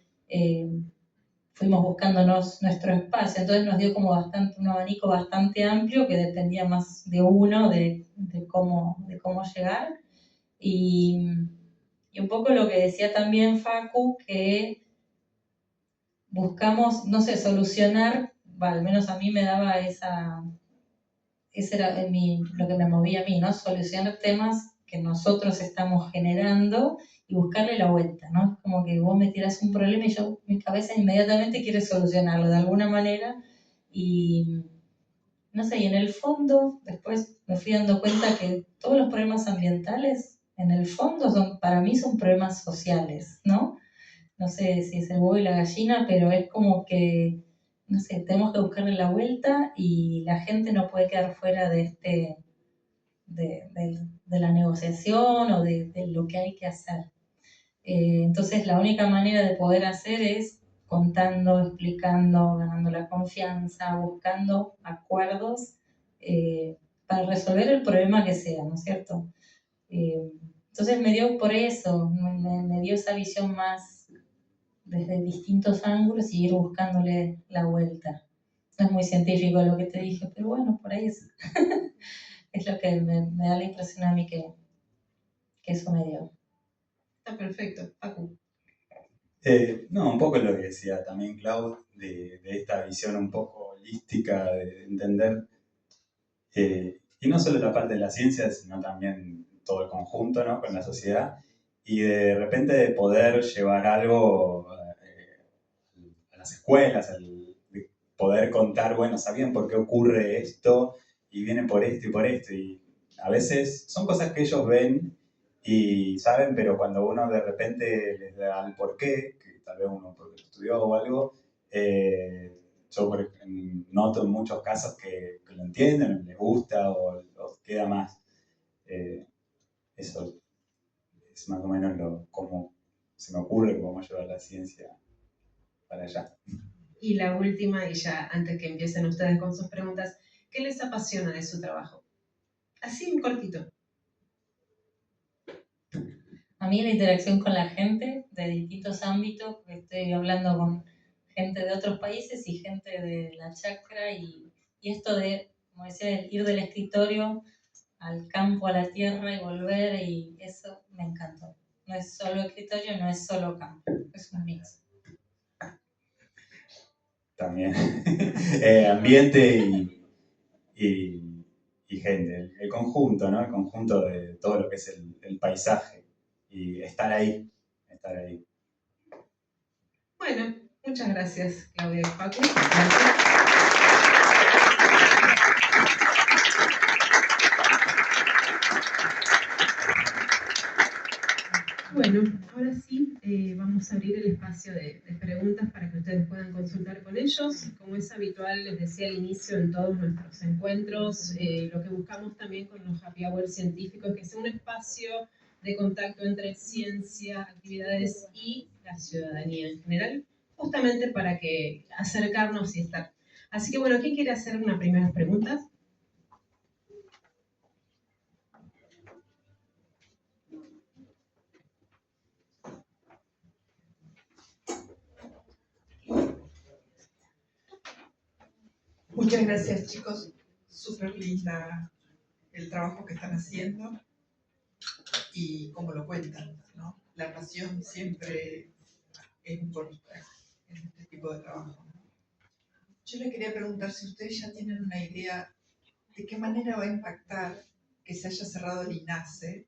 fuimos buscándonos nuestro espacio, entonces nos dio como un abanico bastante amplio que dependía más de uno, de cómo llegar. Y Y un poco lo que decía también Facu, que buscamos, no sé, solucionar, al menos a mí me daba ese era lo que me movía a mí, ¿no? Solucionar temas que nosotros estamos generando y buscarle la vuelta, ¿no? Es como que vos me tirás un problema y mi cabeza inmediatamente quiere solucionarlo de alguna manera y, no sé, y en el fondo después me fui dando cuenta que todos los problemas ambientales, en el fondo, para mí son problemas sociales, ¿no? No sé si es el huevo y la gallina, pero es como que, no sé, tenemos que buscarle la vuelta y la gente no puede quedar fuera de la negociación o de lo que hay que hacer. Entonces la única manera de poder hacer es contando, explicando, ganando la confianza, buscando acuerdos para resolver el problema que sea, ¿no es cierto? Entonces me dio por eso, me dio esa visión más desde distintos ángulos y ir buscándole la vuelta. No es muy científico lo que te dije, pero bueno, por ahí es, es lo que me da la impresión a mí que eso me dio. Está perfecto, Facu. No, un poco lo que decía también Clau, de esta visión un poco holística, de entender, y no solo la parte de la ciencia, sino también todo el conjunto, ¿no? Con la sociedad, y de repente de poder llevar algo a las escuelas, de poder contar, bueno, ¿sabían por qué ocurre esto? Y viene por esto y por esto, y a veces son cosas que ellos ven y saben, pero cuando uno de repente les da el porqué, que tal vez uno porque lo estudió o algo, yo noto en muchos casos que lo entienden, les gusta o queda más. Eso es más o menos cómo se me ocurre cómo llevar la ciencia para allá. Y la última, y ya antes que empiecen ustedes con sus preguntas, ¿qué les apasiona de su trabajo? Así un cortito. A mí la interacción con la gente de distintos ámbitos, estoy hablando con gente de otros países y gente de la chacra y esto de, como decía, ir del escritorio al campo, a la tierra y volver, y eso me encantó. No es solo escritorio, no es solo campo, es un mix. También ambiente y gente, el conjunto, ¿no? El conjunto de todo lo que es el paisaje y estar ahí. Bueno, muchas gracias, Claudia y Facu. Gracias. Bueno, ahora sí vamos a abrir el espacio de preguntas para que ustedes puedan consultar con ellos. Como es habitual, les decía al inicio en todos nuestros encuentros, lo que buscamos también con los happy hour científicos es que sea un espacio de contacto entre ciencia, actividades y la ciudadanía en general, justamente para que acercarnos y estar. Así que bueno, ¿quién quiere hacer unas primeras preguntas? Muchas gracias, chicos. Súper linda el trabajo que están haciendo y como lo cuentan, ¿no? La pasión siempre es importante en este tipo de trabajo, ¿no? Yo le quería preguntar si ustedes ya tienen una idea de qué manera va a impactar que se haya cerrado el INASE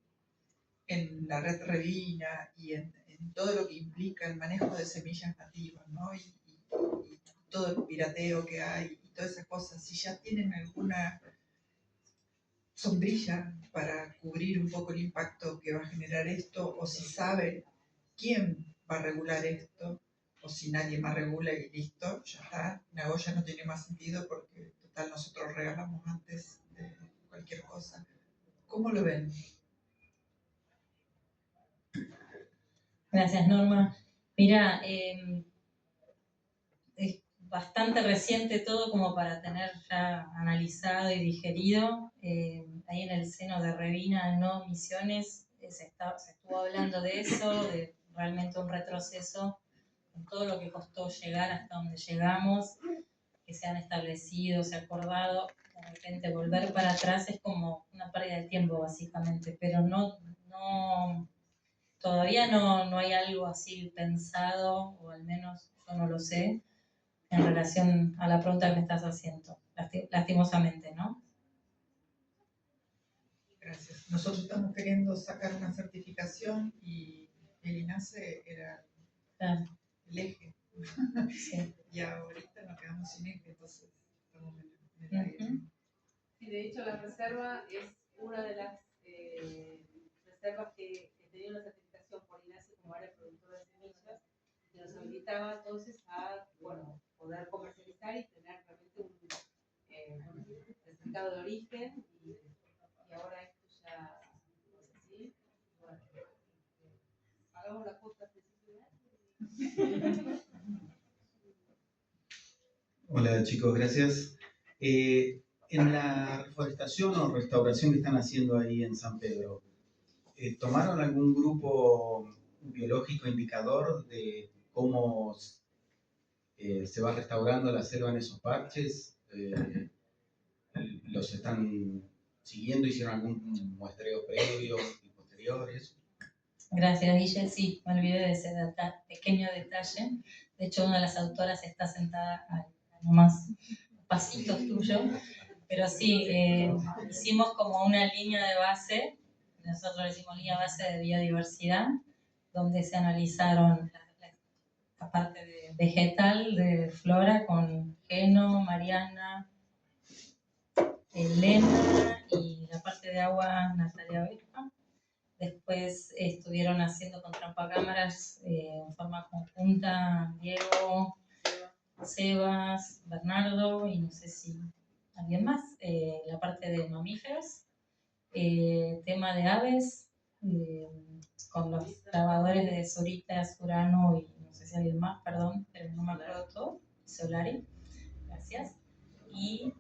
en la red Revina y en todo lo que implica el manejo de semillas nativas, ¿no? Y todo el pirateo que hay y todas esas cosas. Si ya tienen alguna sombrilla para cubrir un poco el impacto que va a generar esto, o si sabe quién va a regular esto, o si nadie más regula y listo, ya está. Nagoya no tiene más sentido porque total nosotros regalamos antes de cualquier cosa. ¿Cómo lo ven? Gracias, Norma. Mira, es bastante reciente todo como para tener ya analizado y digerido. Ahí en el seno de Revina, no Misiones, se estuvo hablando de eso, de realmente un retroceso en todo lo que costó llegar hasta donde llegamos, que se han establecido, se ha acordado. De repente volver para atrás es como una pérdida de tiempo básicamente, pero no todavía no hay algo así pensado, o al menos yo no lo sé, en relación a la pregunta que me estás haciendo, lastimosamente, ¿no? Gracias. Nosotros estamos queriendo sacar una certificación y el INASE era Claro. el eje. Sí. Y ahorita nos quedamos sin eje, entonces estamos en el aire. Sí, de hecho la reserva es una de las reservas que tenía una certificación por INASE como área productora de semillas, que nos habilitaba entonces a poder comercializar y tener realmente un certificado de origen, y ahora esto ya no es así. Bueno, hagamos la cuota principal. Hola chicos, gracias. En la reforestación o restauración que están haciendo ahí en San Pedro, ¿tomaron algún grupo biológico indicador de cómo se va restaurando la selva en esos parches? ¿Los están siguiendo? ¿Hicieron algún muestreo previo y posteriores? Gracias, Guille. Sí, me olvidé de ese pequeño detalle. De hecho, una de las autoras está sentada a nomás pasitos tuyos. Pero sí, hicimos como una línea de base, nosotros le decimos línea base de biodiversidad, donde se analizaron la parte de vegetal, de flora, con Geno, Mariana, Elena y la parte de agua, Natalia Vespa. Después estuvieron haciendo con trampacámaras en forma conjunta Diego, Sebas, Bernardo y no sé si alguien más. La parte de mamíferos, tema de aves, con los grabadores de Soritas, Urano y no sé si alguien más, perdón, pero no me acuerdo todo. Solari, gracias. Y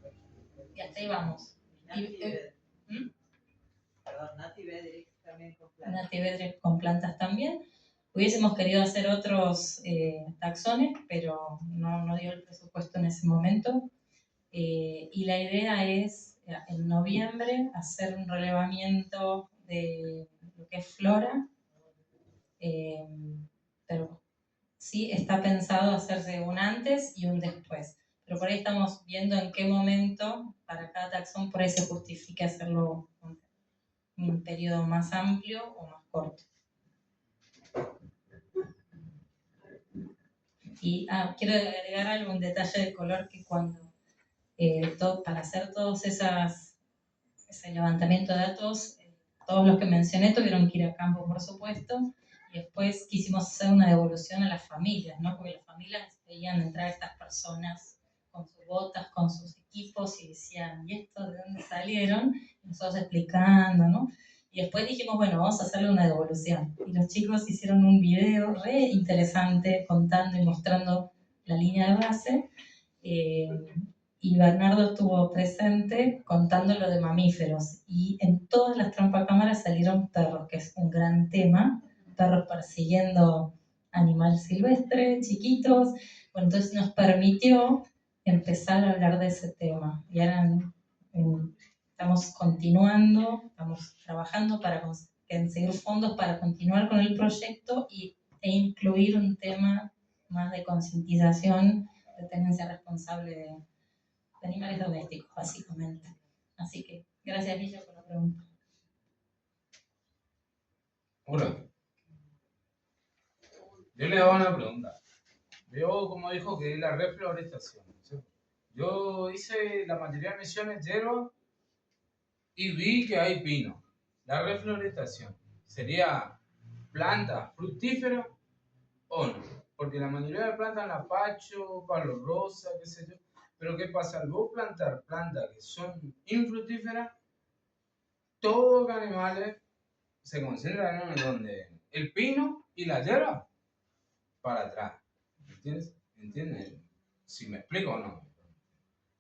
hasta ahí vamos. Nati ve también con plantas. Nati ve con plantas también. Hubiésemos querido hacer otros taxones, pero no dio el presupuesto en ese momento. Y la idea es, en noviembre, hacer un relevamiento de lo que es flora, pero sí está pensado hacerse un antes y un después. Pero por ahí estamos viendo en qué momento, para cada taxón, por ahí se justifica hacerlo un periodo más amplio o más corto. Y quiero agregar algún detalle de color que cuando, para hacer todos ese levantamiento de datos, todos los que mencioné tuvieron que ir a campo, por supuesto, y después quisimos hacer una devolución a las familias, ¿no? Porque las familias veían entrar a estas personas con sus botas, con sus equipos, y decían, ¿y esto de dónde salieron? Y nosotros explicando, ¿no? Y después dijimos, bueno, vamos a hacerle una devolución. Y los chicos hicieron un video re interesante contando y mostrando la línea de base. Y Bernardo estuvo presente contando lo de mamíferos. Y en todas las trampacámaras salieron perros, que es un gran tema. Perros persiguiendo animal silvestre, chiquitos. Bueno, entonces nos permitió empezar a hablar de ese tema. Y ahora estamos continuando, estamos trabajando para conseguir fondos para continuar con el proyecto e incluir un tema más de concientización de tenencia responsable de animales domésticos, básicamente. Así que, gracias, Guilla, por la pregunta. Hola. Yo le daba una pregunta. Veo, como dijo, que es la reflorestación, ¿sí? Yo hice la mayoría de misiones de hierba y vi que hay pino. La reflorestación sería planta fructífera o no, porque la mayoría de plantas, lapacho, palo rosa, qué sé yo, pero ¿qué pasa? Al vos plantar plantas que son infructíferas, todos los animales se concentran en donde el pino y la hierba para atrás, ¿entiendes? ¿Entienden? Si me explico o no.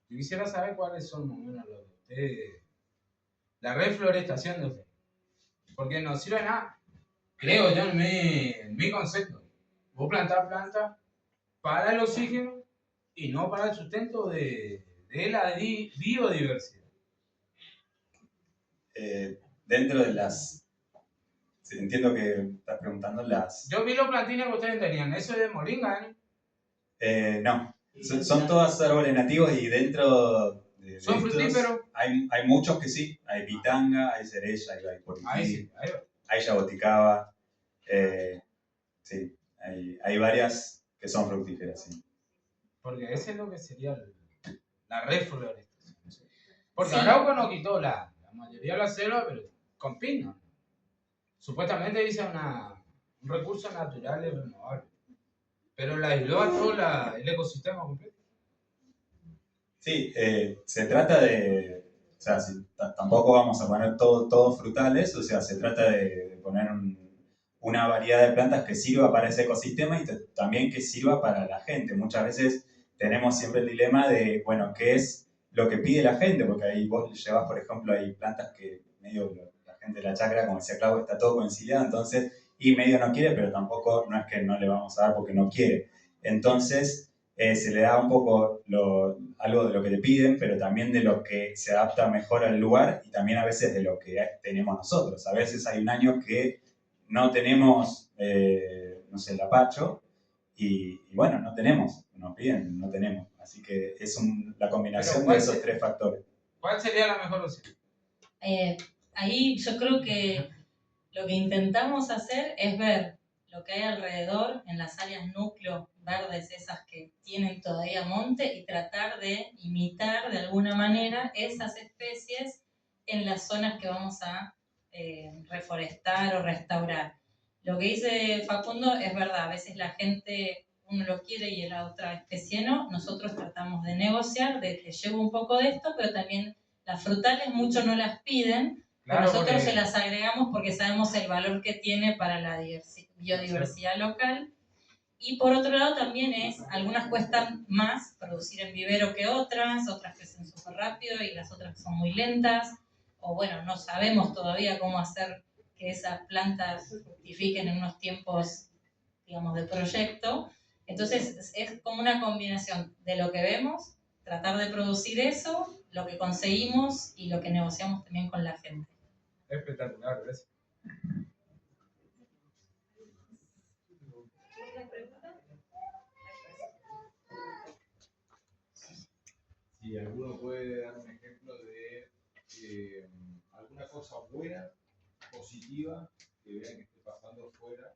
Yo quisiera saber cuáles son los de ustedes, la reflorestación de ustedes, porque no sirve nada, creo yo en mi concepto. Vos plantar plantas para el oxígeno y no para el sustento de la biodiversidad. Dentro de las Sí, entiendo que estás preguntando las... Yo vi los plantines que ustedes tenían, eso es de moringa, ¿eh? No, son todos árboles nativos y dentro de ¿Son estos frutíferos? hay muchos que sí. Hay pitanga, hay cereza, hay poriquí, Ahí sí, ahí va. hay jaboticaba. Sí, hay varias que son fructíferas, sí. Porque ese es lo que sería la reflorestación. Porque Sí. Arauco no quitó la mayoría de la selva, pero con pino. Supuestamente dice un recurso natural y renovable. Pero la aisló a todo el ecosistema completo. Sí, se trata de, o sea, tampoco vamos a poner todo frutales, o sea, se trata de poner una variedad de plantas que sirva para ese ecosistema y también que sirva para la gente. Muchas veces tenemos siempre el dilema de, bueno, ¿qué es lo que pide la gente? Porque ahí vos llevas, por ejemplo, hay plantas que medio la gente de la chacra, como decía Clau, está todo conciliado, entonces, y medio no quiere, pero tampoco no es que no le vamos a dar porque no quiere. Entonces, se le da un poco algo de lo que le piden, pero también de lo que se adapta mejor al lugar y también a veces de lo que tenemos nosotros. A veces hay un año que no tenemos, no sé, el apacho y bueno, no tenemos, nos piden, no tenemos. Así que es la combinación de esos tres factores. ¿Cuál sería la mejor opción? Ahí yo creo que lo que intentamos hacer es ver lo que hay alrededor en las áreas núcleo verdes, esas que tienen todavía monte, y tratar de imitar de alguna manera esas especies en las zonas que vamos a reforestar o restaurar. Lo que dice Facundo es verdad, a veces la gente, uno lo quiere y la otra especie no. Nosotros tratamos de negociar, de que lleve un poco de esto, pero también las frutales muchos no las piden. Claro, nosotros porque se las agregamos porque sabemos el valor que tiene para la biodiversidad local. Y por otro lado también algunas cuestan más producir en vivero que otras crecen súper rápido y las otras son muy lentas. O bueno, no sabemos todavía cómo hacer que esas plantas fructifiquen en unos tiempos, digamos, de proyecto. Entonces es como una combinación de lo que vemos, tratar de producir eso, lo que conseguimos y lo que negociamos también con la gente. Espectacular, ¿ves? Si alguno puede dar un ejemplo de alguna cosa buena, positiva, que vean que esté pasando fuera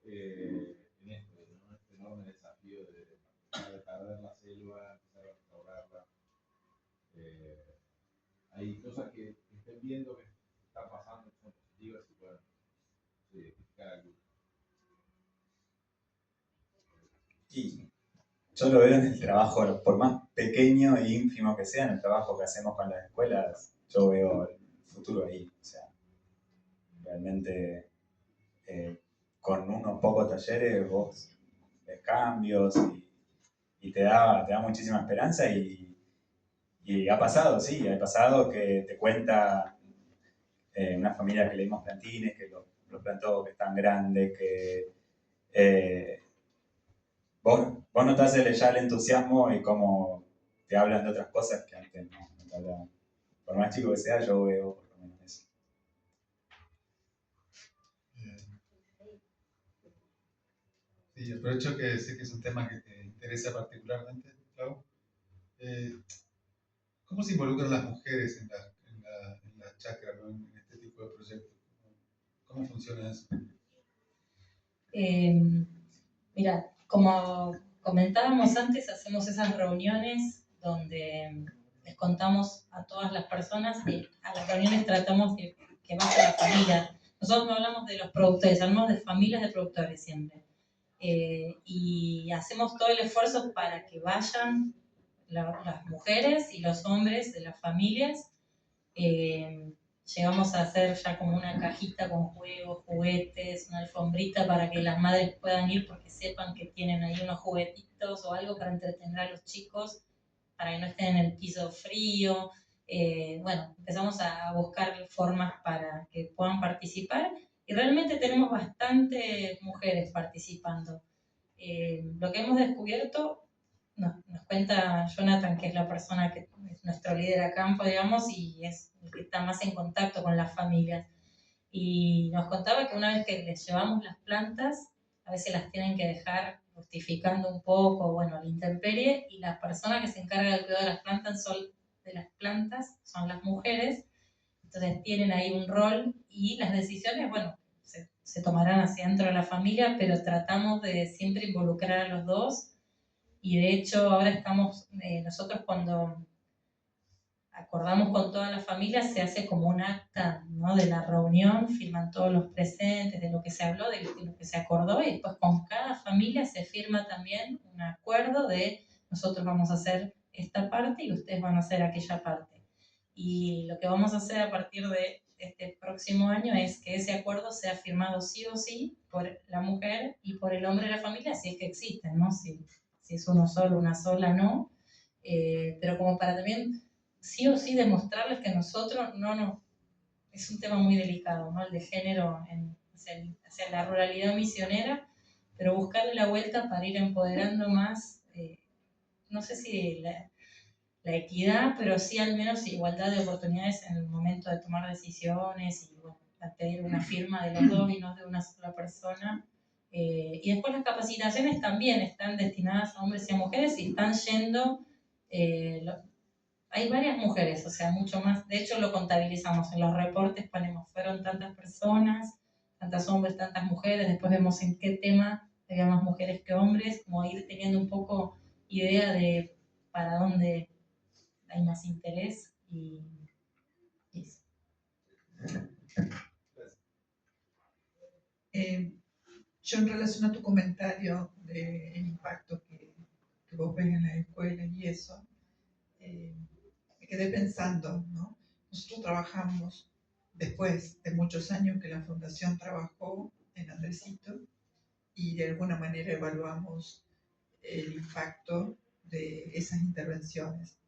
en esto, ¿no? Este enorme desafío de perder la selva, empezar a restaurarla. Hay cosas que estén viendo que están pasando, que son positivas y pueden identificar alguna. Y yo lo veo en el trabajo, por más pequeño e ínfimo que sea, en el trabajo que hacemos con las escuelas, yo veo el futuro ahí. O sea, realmente con unos pocos talleres vos ves cambios y te da muchísima esperanza y ha pasado, sí, ha pasado que te cuenta una familia que le dimos plantines, que los plantó, que están grandes, que vos notás ya el entusiasmo y cómo te hablan de otras cosas que antes no te hablaban. Por más chico que sea, yo veo por lo menos eso. Sí, aprovecho que sé que es un tema que te interesa particularmente, Clau. ¿Cómo se involucran las mujeres en la chacra, ¿no? En este tipo de proyectos? ¿Cómo funciona eso? Mira, como comentábamos antes, hacemos esas reuniones donde les contamos a todas las personas y a las reuniones tratamos de que vaya la familia. Nosotros no hablamos de los productores, hablamos de familias de productores siempre. Y hacemos todo el esfuerzo para que vayan las mujeres y los hombres de las familias. Llegamos a hacer ya como una cajita con juegos, juguetes, una alfombrita para que las madres puedan ir porque sepan que tienen ahí unos juguetitos o algo para entretener a los chicos, para que no estén en el piso frío. Bueno, empezamos a buscar formas para que puedan participar y realmente tenemos bastantes mujeres participando. Lo que hemos descubierto, nos cuenta Jonathan, que es la persona que es nuestro líder a campo, digamos, y es el que está más en contacto con las familias. Y nos contaba que una vez que les llevamos las plantas, a veces las tienen que dejar justificando un poco, bueno, la intemperie, y la persona que se encarga del cuidado de las plantas son las mujeres, entonces tienen ahí un rol y las decisiones, bueno, se tomarán hacia dentro de la familia, pero tratamos de siempre involucrar a los dos, y de hecho ahora estamos, nosotros cuando acordamos con toda la familia, se hace como un acta, ¿no?, de la reunión, firman todos los presentes, de lo que se habló, de lo que se acordó, y después con cada familia se firma también un acuerdo de nosotros vamos a hacer esta parte y ustedes van a hacer aquella parte. Y lo que vamos a hacer a partir de este próximo año es que ese acuerdo sea firmado sí o sí por la mujer y por el hombre de la familia, si es que existen, ¿no? Si es uno solo, una sola, no. Pero como para también sí o sí demostrarles que nosotros no, es un tema muy delicado, ¿no? El de género hacia la ruralidad misionera, pero buscarle la vuelta para ir empoderando más, no sé si la equidad, pero sí al menos igualdad de oportunidades en el momento de tomar decisiones y, bueno, pedir una firma de los dos y no de una sola persona. Y después las capacitaciones también están destinadas a hombres y a mujeres y están yendo, hay varias mujeres, o sea, mucho más, de hecho lo contabilizamos, en los reportes ponemos, fueron tantas personas, tantos hombres, tantas mujeres, después vemos en qué tema había más mujeres que hombres, como ir teniendo un poco idea de para dónde hay más interés y eso. Yo en relación a tu comentario del impacto que vos ves en las escuelas y eso, me quedé pensando, ¿no? Nosotros trabajamos, después de muchos años que la Fundación trabajó en Andresito, y de alguna manera evaluamos el impacto de esas intervenciones.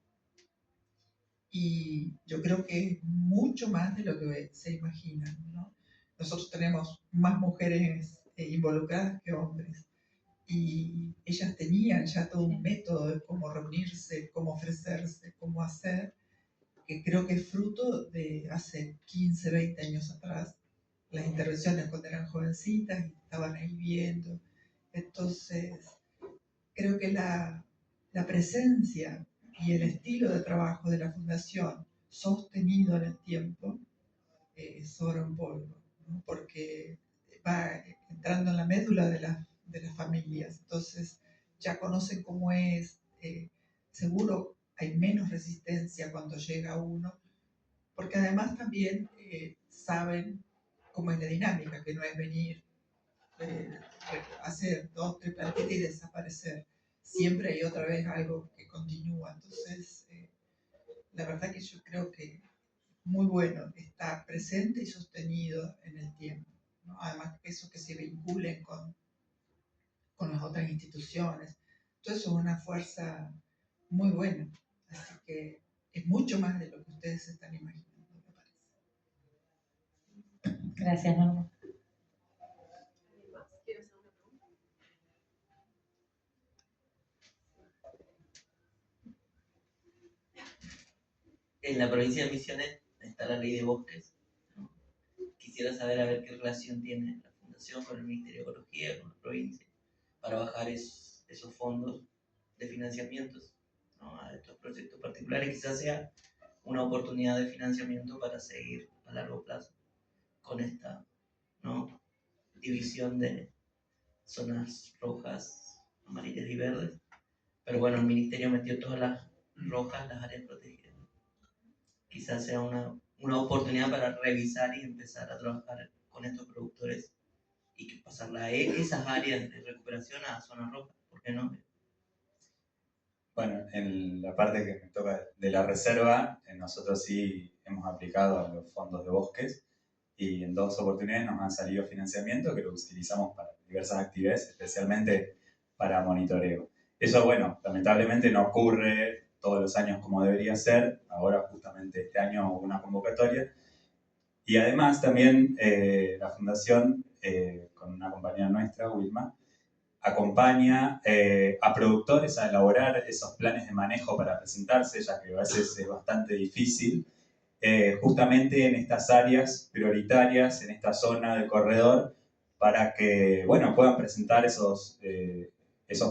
Y yo creo que es mucho más de lo que se imaginan, ¿no? Nosotros tenemos más mujeres involucradas que hombres, y ellas tenían ya todo un método de cómo reunirse, cómo ofrecerse, cómo hacer, que creo que es fruto de hace 15, 20 años atrás, las intervenciones cuando eran jovencitas y estaban ahí viendo. Entonces, creo que la presencia y el estilo de trabajo de la Fundación sostenido en el tiempo sobra un polvo, ¿no? Porque va entrando en la médula de las familias, entonces ya conocen cómo es, seguro hay menos resistencia cuando llega uno, porque además también saben cómo es la dinámica, que no es venir, hacer 2, 3 plantitas y desaparecer. Siempre hay otra vez algo que continúa. Entonces, la verdad que yo creo que muy bueno, está presente y sostenido en el tiempo, ¿no? Además, eso que se vinculen con las otras instituciones. Todo eso es una fuerza muy buena. Así que es mucho más de lo que ustedes se están imaginando, me parece. Gracias, Norma. ¿Quieres hacer una pregunta? En la provincia de Misiones está la ley de bosques, ¿no? Quisiera saber a ver qué relación tiene la Fundación con el Ministerio de Ecología, con la provincia, para bajar esos fondos de financiamientos, ¿no?, a estos proyectos particulares. Quizás sea una oportunidad de financiamiento para seguir a largo plazo con esta, ¿no?, división de zonas rojas, amarillas y verdes. Pero bueno, el ministerio metió todas las rojas, las áreas protegidas. Quizás sea una oportunidad para revisar y empezar a trabajar con estos productores y que pasarla a esas áreas de recuperación a zonas rojas, ¿por qué no? Bueno, en la parte que me toca de la reserva, nosotros sí hemos aplicado a los fondos de bosques y en 2 oportunidades nos han salido financiamiento que lo utilizamos para diversas actividades, especialmente para monitoreo. Eso, bueno, lamentablemente no ocurre todos los años como debería ser. Ahora, justamente este año, hubo una convocatoria. Y además también la Fundación, con una compañera nuestra, Wilma, acompaña a productores a elaborar esos planes de manejo para presentarse, ya que a veces es bastante difícil. justamente en estas áreas prioritarias, en esta zona del corredor, para que, bueno, puedan presentar esos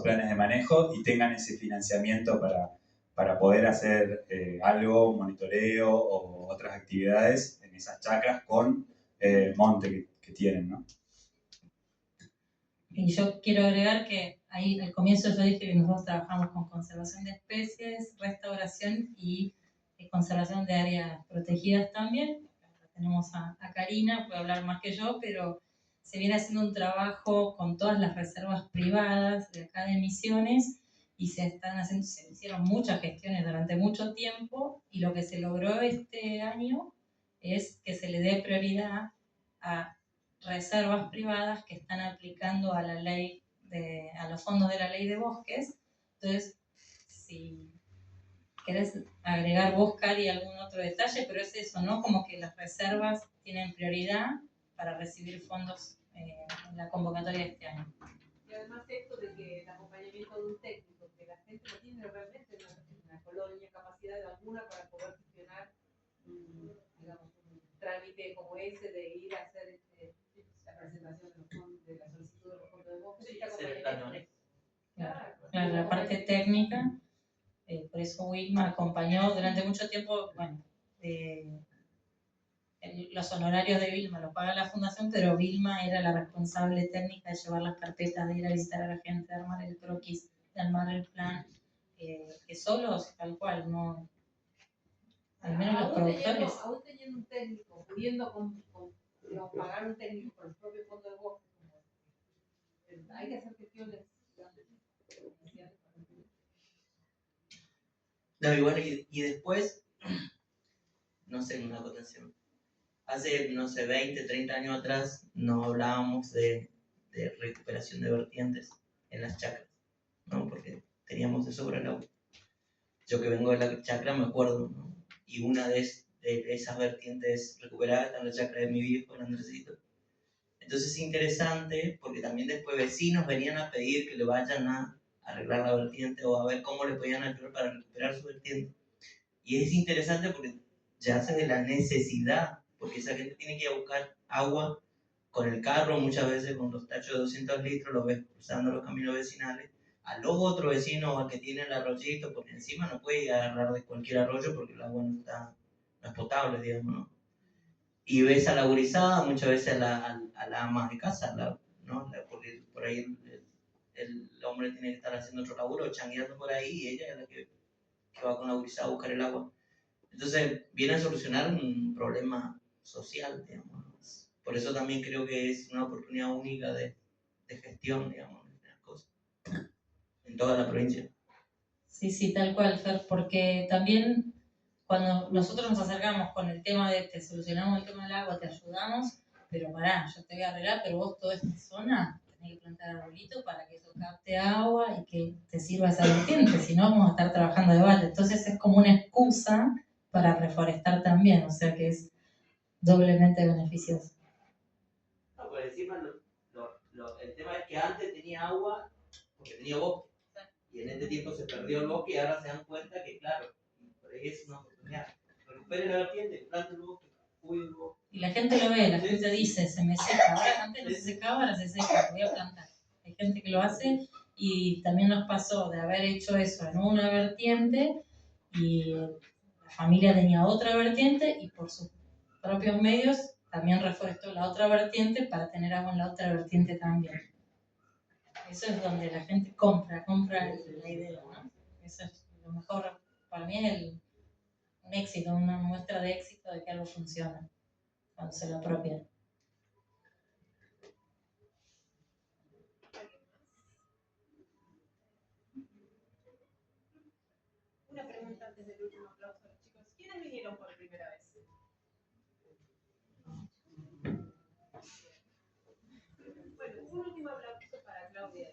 planes de manejo y tengan ese financiamiento para poder hacer algo, monitoreo o otras actividades en esas chacras con monte que tienen, ¿no? Y yo quiero agregar que ahí al comienzo yo dije que nosotros trabajamos con conservación de especies, restauración y conservación de áreas protegidas también. Tenemos a Karina, puede hablar más que yo, pero se viene haciendo un trabajo con todas las reservas privadas de acá de Misiones y se hicieron muchas gestiones durante mucho tiempo y lo que se logró este año es que se le dé prioridad a reservas privadas que están aplicando a la ley a los fondos de la ley de bosques. Entonces, si querés agregar vos, Cari, algún otro detalle, pero es eso, ¿no? Como que las reservas tienen prioridad para recibir fondos en la convocatoria de este año. Y además esto de que el acompañamiento de un técnico, que la gente no tiene realmente una colonia capacidad alguna para poder gestionar digamos, un trámite como ese de ir a hacer la presentación de la solicitud de los fondos de bosques. Claro, la parte técnica, por eso Wilma acompañó durante mucho tiempo, bueno, los honorarios de Vilma los paga la fundación, pero Vilma era la responsable técnica de llevar las carpetas, de ir a visitar a la gente, de armar el croquis, de armar el plan, que solos, tal cual, no. Al menos los productores. Aún teniendo un técnico, pudiendo digamos, pagar un técnico por el propio fondo de bosque, hay que hacer gestiones. No, y bueno, y después, no sé, una acotación. Hace, no sé, 20, 30 años atrás no hablábamos de recuperación de vertientes en las chacras, ¿no? Porque teníamos de sobra el agua. Yo que vengo de la chacra me acuerdo, ¿no? Y una de esas vertientes recuperadas está en la chacra de mi viejo, en Andresito. Entonces es interesante porque también después vecinos venían a pedir que le vayan a arreglar la vertiente o a ver cómo le podían ayudar para recuperar su vertiente. Y es interesante porque ya hace de la necesidad, porque esa gente tiene que ir a buscar agua con el carro, muchas veces con los tachos de 200 litros, lo ves cruzando los caminos vecinales, a los otro vecino al que tiene el arroyito, porque encima no puede ir a agarrar de cualquier arroyo porque el agua no es potable, digamos, ¿no? Y ves a la gurizada, muchas veces a la ama de casa, ¿no? Porque por ahí el hombre tiene que estar haciendo otro laburo, changueando por ahí, y ella es la que va con la gurizada a buscar el agua. Entonces, viene a solucionar un problema social, digamos. Por eso también creo que es una oportunidad única de gestión, digamos, de las cosas, en toda la provincia. Sí, tal cual, Fer, porque también cuando nosotros nos acercamos con el tema de te solucionamos el tema del agua, te ayudamos, pero pará, yo te voy a arreglar, pero vos toda esta zona tenés que plantar arbolitos para que eso capte agua y que te sirva esa vertiente, si no vamos a estar trabajando de balde. Entonces es como una excusa para reforestar también, o sea que es doblemente beneficioso. No, por encima el tema es que antes tenía agua porque tenía bosque, y en este tiempo se perdió el bosque y ahora se dan cuenta que, claro, por ahí es una oportunidad. Recuperen la vertiente, planten el bosque, cuiden el bosque. Y la gente lo ve, la gente dice, se me seca, ahora antes no se secaba, ahora se seca, voy a plantar. Hay gente que lo hace y también nos pasó de haber hecho eso en una vertiente y la familia tenía otra vertiente y por sus propios medios también reforestó la otra vertiente para tener agua en la otra vertiente también. Eso es donde la gente compra la idea, ¿no? Eso es lo mejor, para mí es un éxito, una muestra de éxito de que algo funciona cuando se lo apropian. Una pregunta antes del último aplauso a los chicos. ¿Quiénes vinieron por primera vez? Bueno, un último aplauso para Claudia.